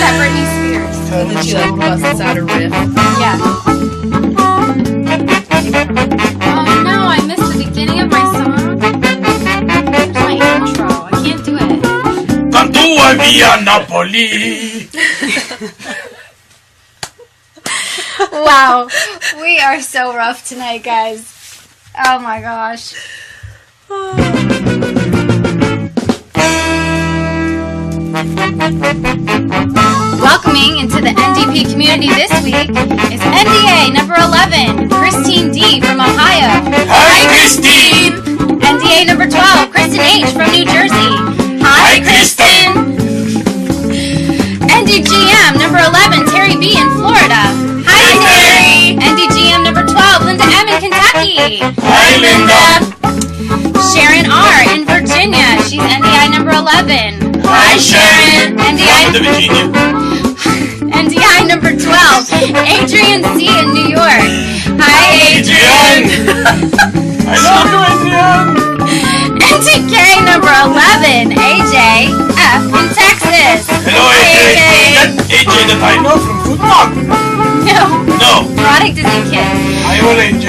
S1: that Britney Spears?
S3: And then she like busts out a riff.
S1: Yeah. Oh no, I missed the beginning of my song. Here's my intro. I can't do it.
S2: Cantua via Napoli.
S1: Wow. We are so rough tonight, guys. Oh my gosh. Welcoming into the NDP community this week is NDA number 11, Christine D. from Ohio.
S2: Hi, Christine.
S1: NDA number 12, Kristen H. from New Jersey. Hi, Kristen. NDGM number 11, Terry B. in Florida. Hi, Terry. NDGM number 12, Linda M. in Kentucky.
S2: Hi, Linda.
S1: Sharon R. in Virginia. She's NDI number 11.
S2: Hi, Sharon.
S1: NDI,
S2: From Virginia.
S1: NDI number 12. Adrian C. in New York. Hi, Adrian.
S2: I love you, Adrian.
S1: NTK number 11. AJ F. in Texas.
S2: Hello, AJ. That AJ that I know from Food Talk. No.
S1: Erotic Disney Kid.
S2: I will AJ.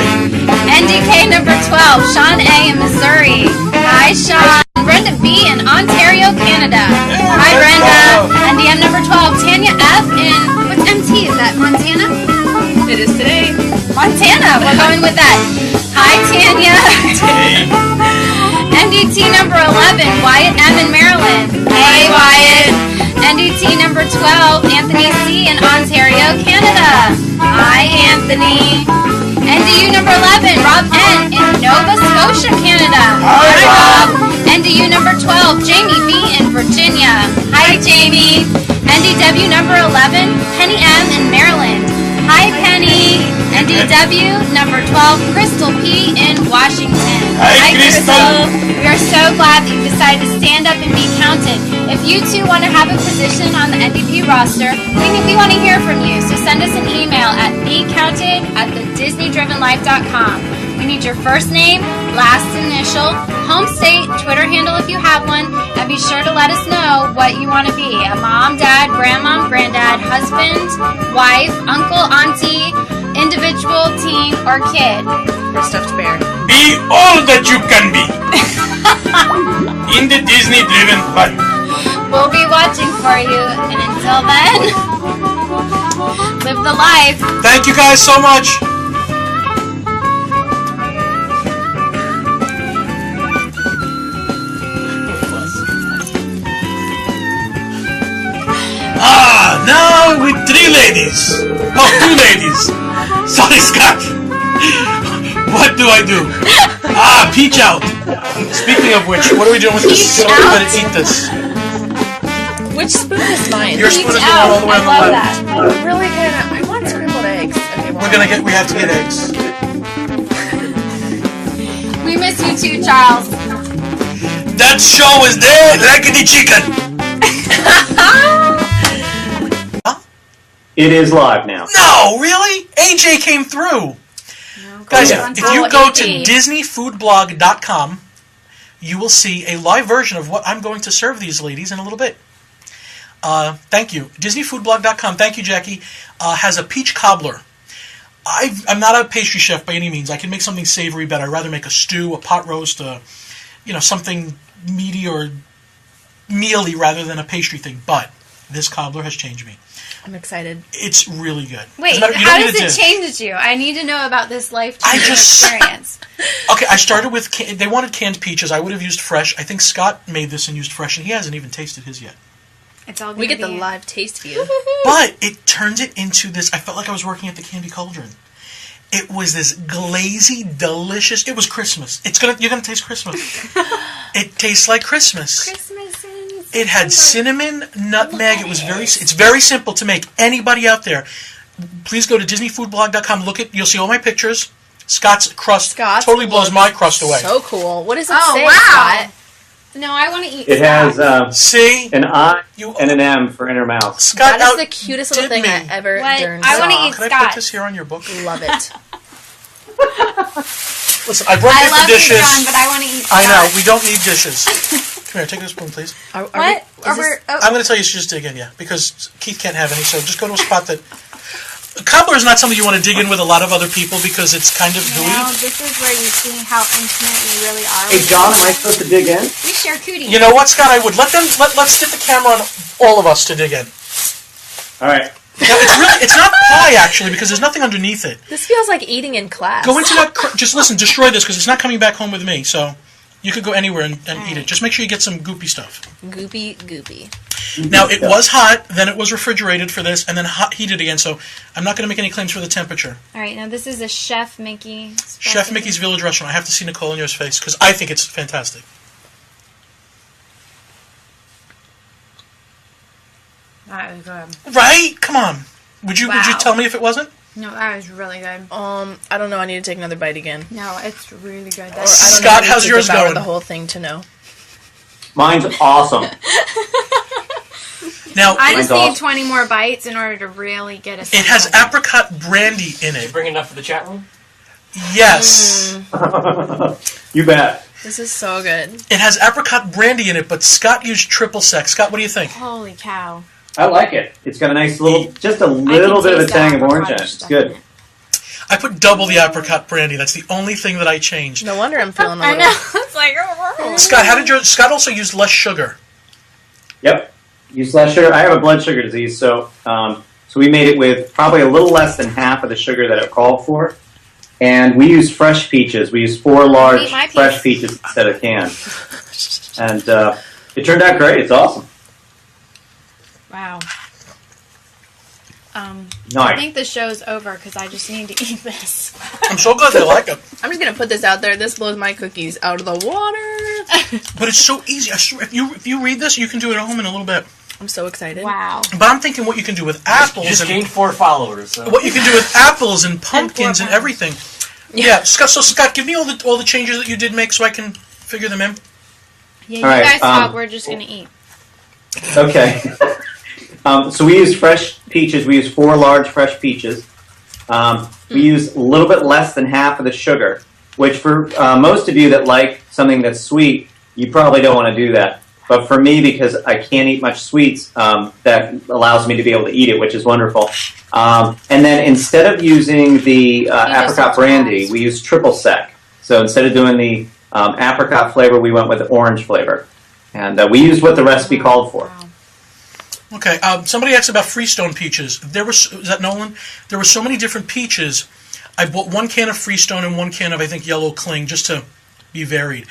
S1: NDK number 12. Sean A. in Missouri. Hi, Sean. Brenda B. in Ontario, Canada. Hi, Brenda. NDM number 12. Tanya F. in, what's MT? Is that Montana?
S3: It is today.
S1: Montana. We're going with that. Hi, Tanya.
S2: Hey.
S1: NDT number 11. Wyatt M. in Maryland. Hey, Wyatt. NDT number 12. Anthony C. in Ontario, Canada. Hi, Anthony. NDU number 11. Rob N. in Nova Scotia, Canada.
S2: Hi, Rob.
S1: NDU number 12. Jamie B. in Virginia. Hi, Jamie. NDW number 11. Penny M. in Maryland. Hi, Penny. NDW number 12. Crystal P. in Washington.
S2: Hi, Crystal.
S1: We are so glad that you decided to stand up and be counted. If you you too want to have a position on the NDP roster, we want to hear from you. So send us an email at becounted@thedisneydrivenlife.com. We need your first name, last initial, home state, Twitter handle if you have one, and be sure to let us know what you want to be. A mom, dad, grandmom, granddad, husband, wife, uncle, auntie, individual, teen, or kid.
S3: Or stuffed bear.
S2: Be all that you can be in the Disney-driven life.
S1: We'll be watching for you, and until then, live the life.
S2: Thank you guys so much. Now with 3 ladies. Oh, 2 ladies. Sorry, Scott. What do I do? Peach out. Speaking of which, what are we doing with this?
S1: Peach
S2: We're
S1: out?
S2: going to eat this.
S3: Which spoon is mine?
S2: Your spoon is the one all the way on the left.
S1: that.
S3: Really kind of. I want scrambled eggs. Okay, well,
S2: We have to get eggs.
S1: We miss you too, Charles.
S2: That show is there, like the chicken.
S4: It is live now.
S2: No, really? AJ came through. Guys, if you go to DisneyFoodBlog.com, you will see a live version of what I'm going to serve these ladies in a little bit. Thank you. DisneyFoodBlog.com, thank you, Jackie, has a peach cobbler. I'm not a pastry chef by any means. I can make something savory better. I'd rather make a stew, a pot roast, something meaty or mealy rather than a pastry thing. But this cobbler has changed me.
S3: I'm excited.
S2: It's really good.
S1: Wait, how does it change you? I need to know about this life-changing experience.
S2: Okay, I started with, they wanted canned peaches. I would have used fresh. I think Scott made this and used fresh, and he hasn't even tasted his yet.
S1: It's all
S3: We get the live taste view.
S2: But it turned it into this, I felt like I was working at the Candy Cauldron. It was this glazy, delicious, it was Christmas. You're gonna taste Christmas. It tastes like Christmas.
S1: Christmas in
S2: It had cinnamon, nutmeg. It's very simple to make. Anybody out there, please go to DisneyFoodBlog.com. You'll see all my pictures. Scott's crust totally blows my crust away.
S3: So cool. What does it
S1: Oh,
S3: say,
S1: wow.
S3: Scott?
S1: No, I want to eat
S4: It has
S2: see
S4: an I and an M for inner mouth.
S2: Scott,
S3: That is the cutest little thing I ever
S1: What?
S3: done
S1: I wanna
S3: saw.
S1: eat
S2: Can I put this here on your book?
S3: Love it.
S2: Listen, I brought
S1: I
S2: you
S1: love
S2: the dishes.
S1: you, John, but I want to eat
S2: I know,
S1: Scott.
S2: we don't need dishes. Come here, take this spoon, please.
S3: Are
S1: What?
S2: I'm going to tell you to just dig in, because Keith can't have any, so just go to a spot that... Cobbler is not something you want to dig in with a lot of other people because it's kind of gooey.
S1: No, this is where you see how intimate we really are.
S4: Hey, John, am I supposed to dig in?
S1: We share cooties.
S2: You know what, Scott? I would let's stick the camera on all of us to dig in.
S4: All right.
S2: Now, it's not pie, actually, because there's nothing underneath it.
S3: This feels like eating in class.
S2: Go into that... Just listen, destroy this, because it's not coming back home with me, so you could go anywhere and eat it. Just make sure you get some goopy stuff.
S3: Goopy.
S2: Now, it was hot, then it was refrigerated for this, and then heated again, so I'm not going to make any claims for the temperature.
S1: All right, now this is a Chef Mickey.
S2: Chef Mickey's Village Restaurant. I have to see Nicole in your face, because I think it's fantastic.
S1: That was good.
S2: Right? Come on. Would you
S1: Wow.
S2: tell me if it wasn't?
S1: No, that was really good.
S3: I don't know. I need to take another bite again.
S1: No, it's really good.
S3: Or I
S1: That's
S3: don't know,
S2: Scott,
S3: I need
S2: how's
S3: to
S2: yours
S3: devour
S2: going?
S3: the whole thing to know.
S4: Mine's awesome.
S2: Now,
S1: I just
S4: Mine's
S1: need
S4: awesome.
S1: 20 more bites in order to really get a
S2: it has apricot brandy in
S5: Did you
S2: it.
S5: bring enough for the chat room?
S2: Yes.
S4: You bet.
S3: This is so good.
S2: It has apricot brandy in it, but Scott used triple sec. Scott, what do you think?
S1: Holy cow.
S4: I like it. It's got a nice just a little bit of a tang of orange in it. It's good.
S2: I put double the apricot brandy. That's the only thing that I changed.
S3: No wonder I'm feeling a
S1: I
S3: little...
S1: know. It's like, oh.
S2: Scott, Scott also used less sugar.
S4: Yep. Use less sugar. I have a blood sugar disease, so we made it with probably a little less than half of the sugar that it called for. And we used fresh peaches. We used 4 large
S1: Eat my
S4: fresh peaches instead of canned. And it turned out great. It's awesome.
S1: Wow. I
S4: Nice.
S1: think the show's over because I just need to eat this.
S2: I'm so glad they like it.
S3: I'm just going to put this out there. This blows my cookies out of the water.
S2: But it's so easy. I swear, if you read this, you can do it at home in a little bit.
S3: I'm so excited.
S1: Wow.
S2: But I'm thinking what you can do with apples.
S5: You just
S2: and
S5: gained 4 followers. So.
S2: what you can do with apples and pumpkins and everything. Yeah, Scott. So Scott, give me all the changes that you did make so I can figure them in.
S1: Yeah,
S4: All right,
S1: you guys talk. We're just going to eat.
S4: Okay. So we use fresh peaches. We use 4 large fresh peaches. We use a little bit less than half of the sugar, which for most of you that like something that's sweet, you probably don't want to do that. But for me, because I can't eat much sweets, that allows me to be able to eat it, which is wonderful. And then instead of using the apricot brandy, we use triple sec. So instead of doing the apricot flavor, we went with the orange flavor. And we used what the recipe called for.
S2: Okay, somebody asked about Freestone peaches. Is that Nolan? There were so many different peaches. I bought 1 can of Freestone and 1 can of, I think, Yellow Cling, just to be varied.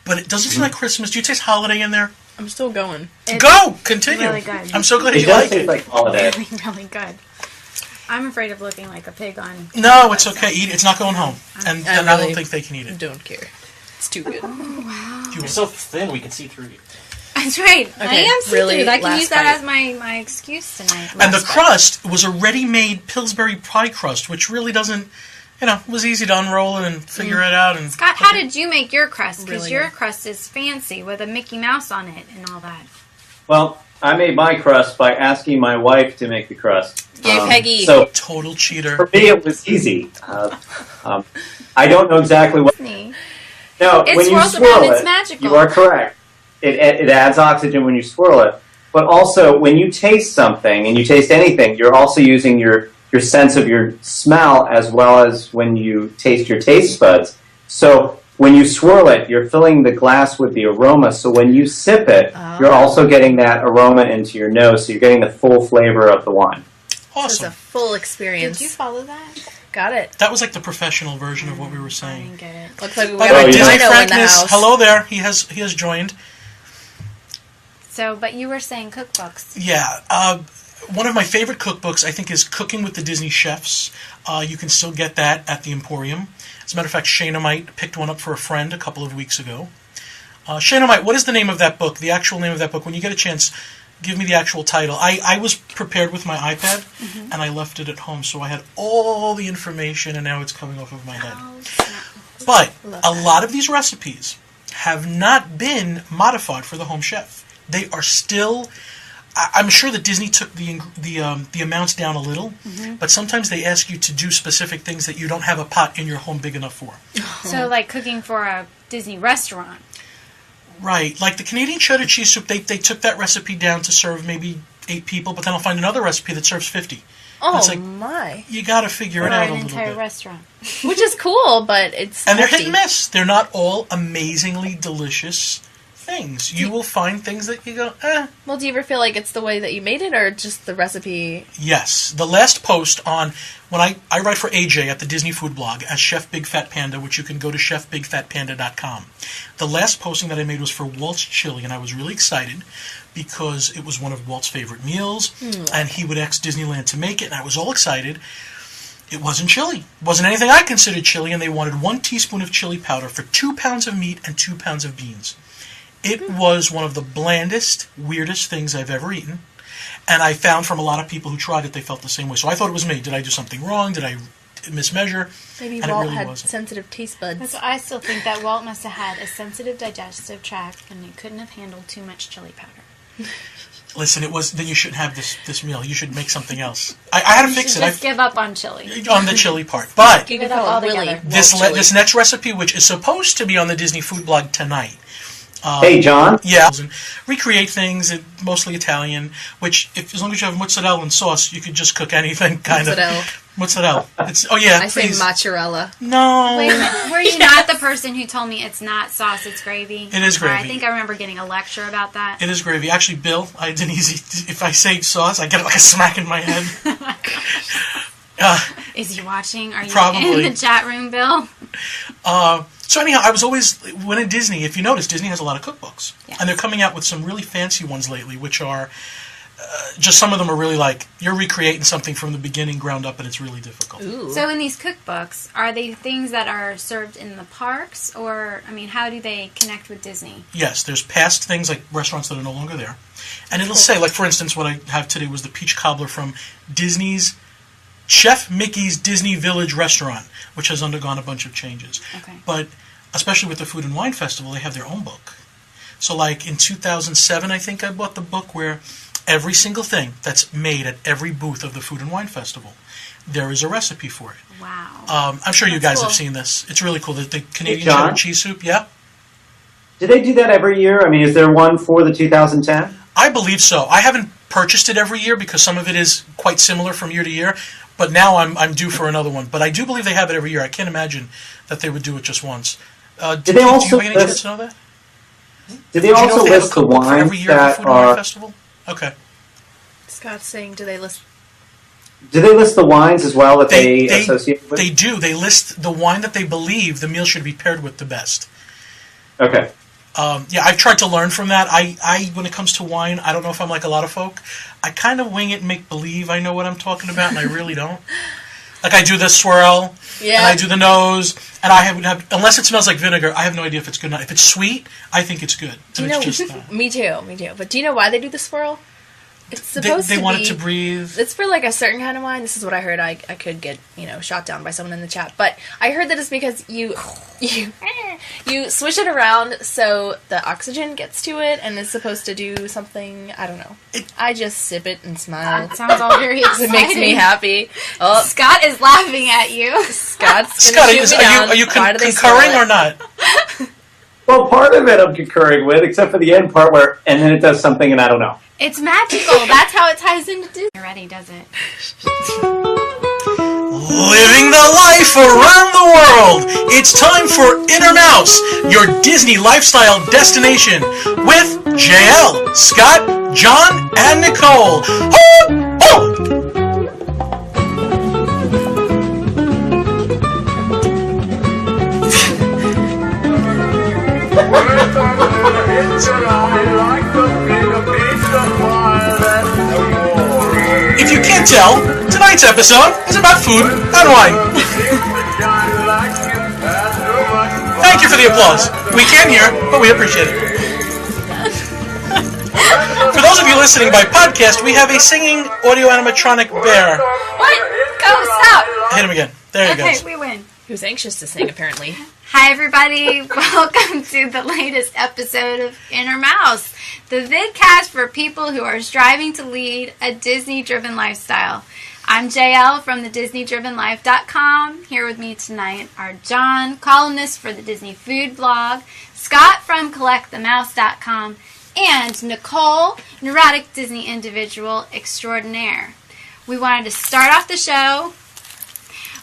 S2: But it doesn't seem like Christmas. Do you taste holiday in there?
S3: I'm still going.
S2: Go! Continue.
S1: Really good.
S2: I'm so glad
S4: It
S2: you
S4: does
S2: like
S4: taste
S2: it.
S4: like holiday.
S1: Really, really good. I'm afraid of looking like a pig on.
S2: No, it's okay. Eat it. It's not going home. And
S3: I
S2: I don't
S3: really
S2: think they can eat it.
S3: Don't care. It's too good.
S5: You're so thin we can see through you.
S1: That's right. I
S3: Okay,
S1: am see-through.
S3: really,
S1: I can
S3: last
S1: use that
S3: bite.
S1: as my excuse tonight.
S2: And the crust was a ready-made Pillsbury pie crust, which really doesn't, was easy to unroll and figure it out. And
S1: Scott, how did you make your crust? Because
S3: Really
S1: your
S3: good.
S1: crust is fancy with a Mickey Mouse on it and all that.
S4: Well, I made my crust by asking my wife to make the crust.
S3: Yay, Peggy.
S4: So
S2: Total cheater.
S4: for me, it was easy. I don't know exactly what.
S1: Neat.
S4: No,
S1: It
S4: when you
S1: swirls
S4: swirl
S1: around, it's
S4: it,
S1: magical.
S4: you are correct. It adds oxygen when you swirl it. But also, when you taste something, and you taste anything, you're also using your sense of your smell as well as when you taste your taste buds. So when you swirl it, you're filling the glass with the aroma. So when you sip it, you're also getting that aroma into your nose. So you're getting the full flavor of the wine.
S3: It's
S2: Awesome.
S3: a full experience.
S1: Did you follow that?
S3: Got it.
S2: That was like the professional version of what we were
S1: I
S2: saying.
S1: didn't get it.
S3: Looks like we
S2: By
S3: got
S2: the way,
S3: a
S2: Disney
S3: dino in the
S2: Frankness,
S3: house.
S2: hello there. He has joined.
S1: So, but you were saying cookbooks.
S2: Yeah. One of my favorite cookbooks, I think, is Cooking with the Disney Chefs. You can still get that at the Emporium. As a matter of fact, Shanemite picked one up for a friend a couple of weeks ago. Shanemite, what is the name of that book, the actual name of that book? When you get a chance, give me the actual title. I was prepared with my iPad, and I left it at home, so I had all the information, and now it's coming off of my head.
S1: Oh, snap.
S2: But a lot of these recipes have not been modified for the home chef. They are still. I'm sure that Disney took the amounts down a little, but sometimes they ask you to do specific things that you don't have a pot in your home big enough for.
S1: So, like cooking for a Disney restaurant.
S2: Right, like the Canadian cheddar cheese soup, they took that recipe down to serve maybe 8 people, but then I'll find another recipe that serves 50.
S3: Oh,
S2: It's like-
S3: my.
S2: You got to figure
S1: Or
S2: it out
S1: an
S2: a little
S1: entire
S2: bit.
S1: restaurant.
S3: Which is cool, but it's
S2: And they're
S3: hefty.
S2: hit and miss. They're not all amazingly delicious things. You will find things that you go,
S3: Well, do you ever feel like it's the way that you made it, or just the recipe?
S2: Yes. The last post on, when I write for AJ at the Disney Food Blog as Chef Big Fat Panda, which you can go to chefbigfatpanda.com. The last posting that I made was for Walt's Chili, and I was really excited because it was one of Walt's favorite meals, and he would ask Disneyland to make it, and I was all excited. It wasn't chili. It wasn't anything I considered chili, and they wanted 1 teaspoon of chili powder for 2 pounds of meat and 2 pounds of beans. It was one of the blandest, weirdest things I've ever eaten. And I found from a lot of people who tried it, they felt the same way. So I thought it was me. Did I do something wrong? Did I mismeasure?
S3: Maybe
S2: And it
S3: Walt
S2: really
S3: had
S2: wasn't.
S3: sensitive taste buds.
S1: I still think that Walt must have had a sensitive digestive tract and he couldn't have handled too much chili powder.
S2: Listen, it was. Then you shouldn't have this meal. You should make something else. I had to fix it.
S1: Just give up on chili.
S2: On the chili part. But
S3: You
S1: Give
S3: could
S1: it up
S3: call it
S1: altogether.
S3: Willy.
S2: this next recipe, which is supposed to be on the Disney Food Blog tonight.
S4: Hey, John.
S2: Yeah, and recreate things, mostly Italian. Which, as long as you have mozzarella and sauce, you could just cook anything. Kind
S3: Mozzarella.
S2: of mozzarella. I
S3: I say mozzarella.
S2: No.
S1: Wait a minute. Were you not the person who told me it's not sauce, it's gravy?
S2: It is gravy.
S1: I think I remember getting a lecture about that.
S2: It is gravy. Actually, Bill, if I say sauce, I get like a smack in my head.
S1: Is he watching? Are you
S2: Probably.
S1: in the chat room, Bill?
S2: So anyhow, I was always, when at Disney, if you notice, Disney has a lot of cookbooks.
S1: Yes.
S2: And they're coming out with some really fancy ones lately, which are, just some of them are really like, you're recreating something from the beginning, ground up, and it's really difficult.
S3: Ooh.
S1: So in these cookbooks, are they things that are served in the parks? Or, I mean, how do they connect with Disney?
S2: Yes, there's past things like restaurants that are no longer there. And it'll say, like for instance, what I have today was the peach cobbler from Disney's Chef Mickey's Disney Village restaurant, which has undergone a bunch of changes.
S1: Okay.
S2: But especially with the Food and Wine Festival, they have their own book. So like in 2007, I think I bought the book where every single thing that's made at every booth of the Food and Wine Festival, there is a recipe for it.
S1: Wow.
S2: I'm sure you guys
S3: cool.
S2: have seen this. It's really cool. The Canadian
S4: John?
S2: cheddar cheese soup, yeah?
S4: Do they do that every year? I mean, is there one for the 2010?
S2: I believe so. I haven't purchased it every year because some of it is quite similar from year to year, but now I'm due for another one. But I do believe they have it every year. I can't imagine that they would do it just once.
S4: Did they also
S2: do you by any chance know that?
S4: Did they
S2: Do you know
S4: also
S2: if they have a
S4: list the
S2: cookbook for every
S4: wines
S2: year at the
S4: that
S2: Food and Wine
S4: are?
S2: Festival? Okay.
S3: Scott's saying, do they list?
S4: Do they list the wines as well that they associate with?
S2: They do. They list the wine that they believe the meal should be paired with the best.
S4: Okay.
S2: Yeah, I've tried to learn from that. I when it comes to wine, I don't know if I'm like a lot of folk. I kind of wing it and make believe I know what I'm talking about, and I really don't. Like I do the swirl, and I do the nose, and I have unless it smells like vinegar, I have no idea if it's good or not. If it's sweet, I think it's good.
S3: Do you
S2: and
S3: know?
S2: it's just,
S3: Me too. But do you know why they do the swirl? It's supposed
S2: they
S3: to
S2: want
S3: be,
S2: it to breathe.
S3: It's for like a certain kind of wine. This is what I heard. I could get shot down by someone in the chat, but I heard that it's because you swish it around so the oxygen gets to it and it's supposed to do something. I don't know. I just sip it and smile.
S1: That sounds all very exciting.
S3: It makes me happy. Oh,
S1: Scott is laughing at you.
S3: Scott's
S2: Scott,
S3: gonna shoot me down.
S2: are you
S3: Why do they
S2: concurring
S3: swirl
S2: or
S3: it?
S2: not?
S4: Well, part of it I'm concurring with, except for the end part where, and then it does something, and I don't know.
S1: It's magical. That's how it ties into Disney. Already does it.
S2: Living the life around the world. It's time for Inner Mouse, your Disney lifestyle destination, with JL, Scott, John, and Nicole. Ho, ho! If you can't tell, tonight's episode is about food and wine. Thank you for the applause. We can't hear, but we appreciate it. For those of you listening by podcast, we have a singing audio animatronic bear.
S1: What? Go, stop.
S2: Hit him again. There he
S1: Okay,
S2: goes.
S1: we win.
S3: He was anxious to sing, apparently.
S1: Hi, everybody. Welcome to the latest episode of Inner Mouse, the vidcast for people who are striving to lead a Disney-driven lifestyle. I'm JL from the DisneyDrivenLife.com. Here with me tonight are John, columnist for the Disney Food blog, Scott from CollectTheMouse.com, and Nicole, neurotic Disney individual extraordinaire. We wanted to start off the show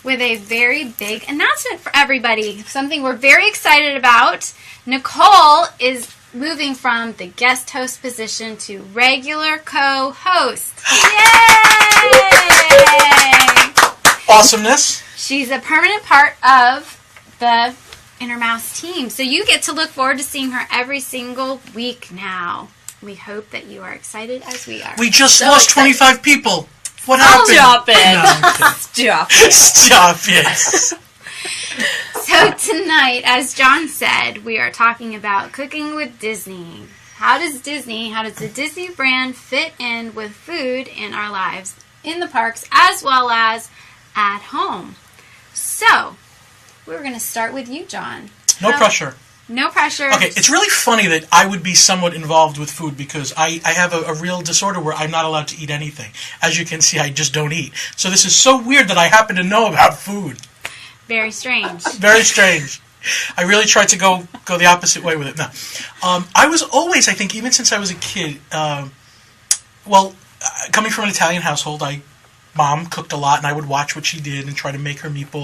S1: with a very big announcement for everybody. Something we're very excited about. Nicole is moving from the guest host position to regular co-host. Yay!
S2: Awesomeness.
S1: She's a permanent part of the Inner Mouse team. So you get to look forward to seeing her every single week now. We hope that you are excited as we are.
S2: We just
S3: So
S2: lost
S3: excited.
S2: 25 people. What happened?
S3: Stop it.
S2: No, I'm kidding.
S3: Stop it.
S2: Stop it.
S1: So tonight, as John said, we are talking about cooking with Disney. How does the Disney brand fit in with food in our lives, in the parks, as well as at home? So, we're going to start with you, John.
S2: No pressure.
S1: No pressure.
S2: Okay, it's really funny that I would be somewhat involved with food because I have a real disorder where I'm not allowed to eat anything. As you can see, I just don't eat. So this is so weird that I happen to know about food.
S1: Very strange.
S2: Very strange. I really tried to go the opposite way with it. No. I was always, I think, even since I was a kid, coming from an Italian household, Mom cooked a lot, and I would watch what she did and try to make her meatballs.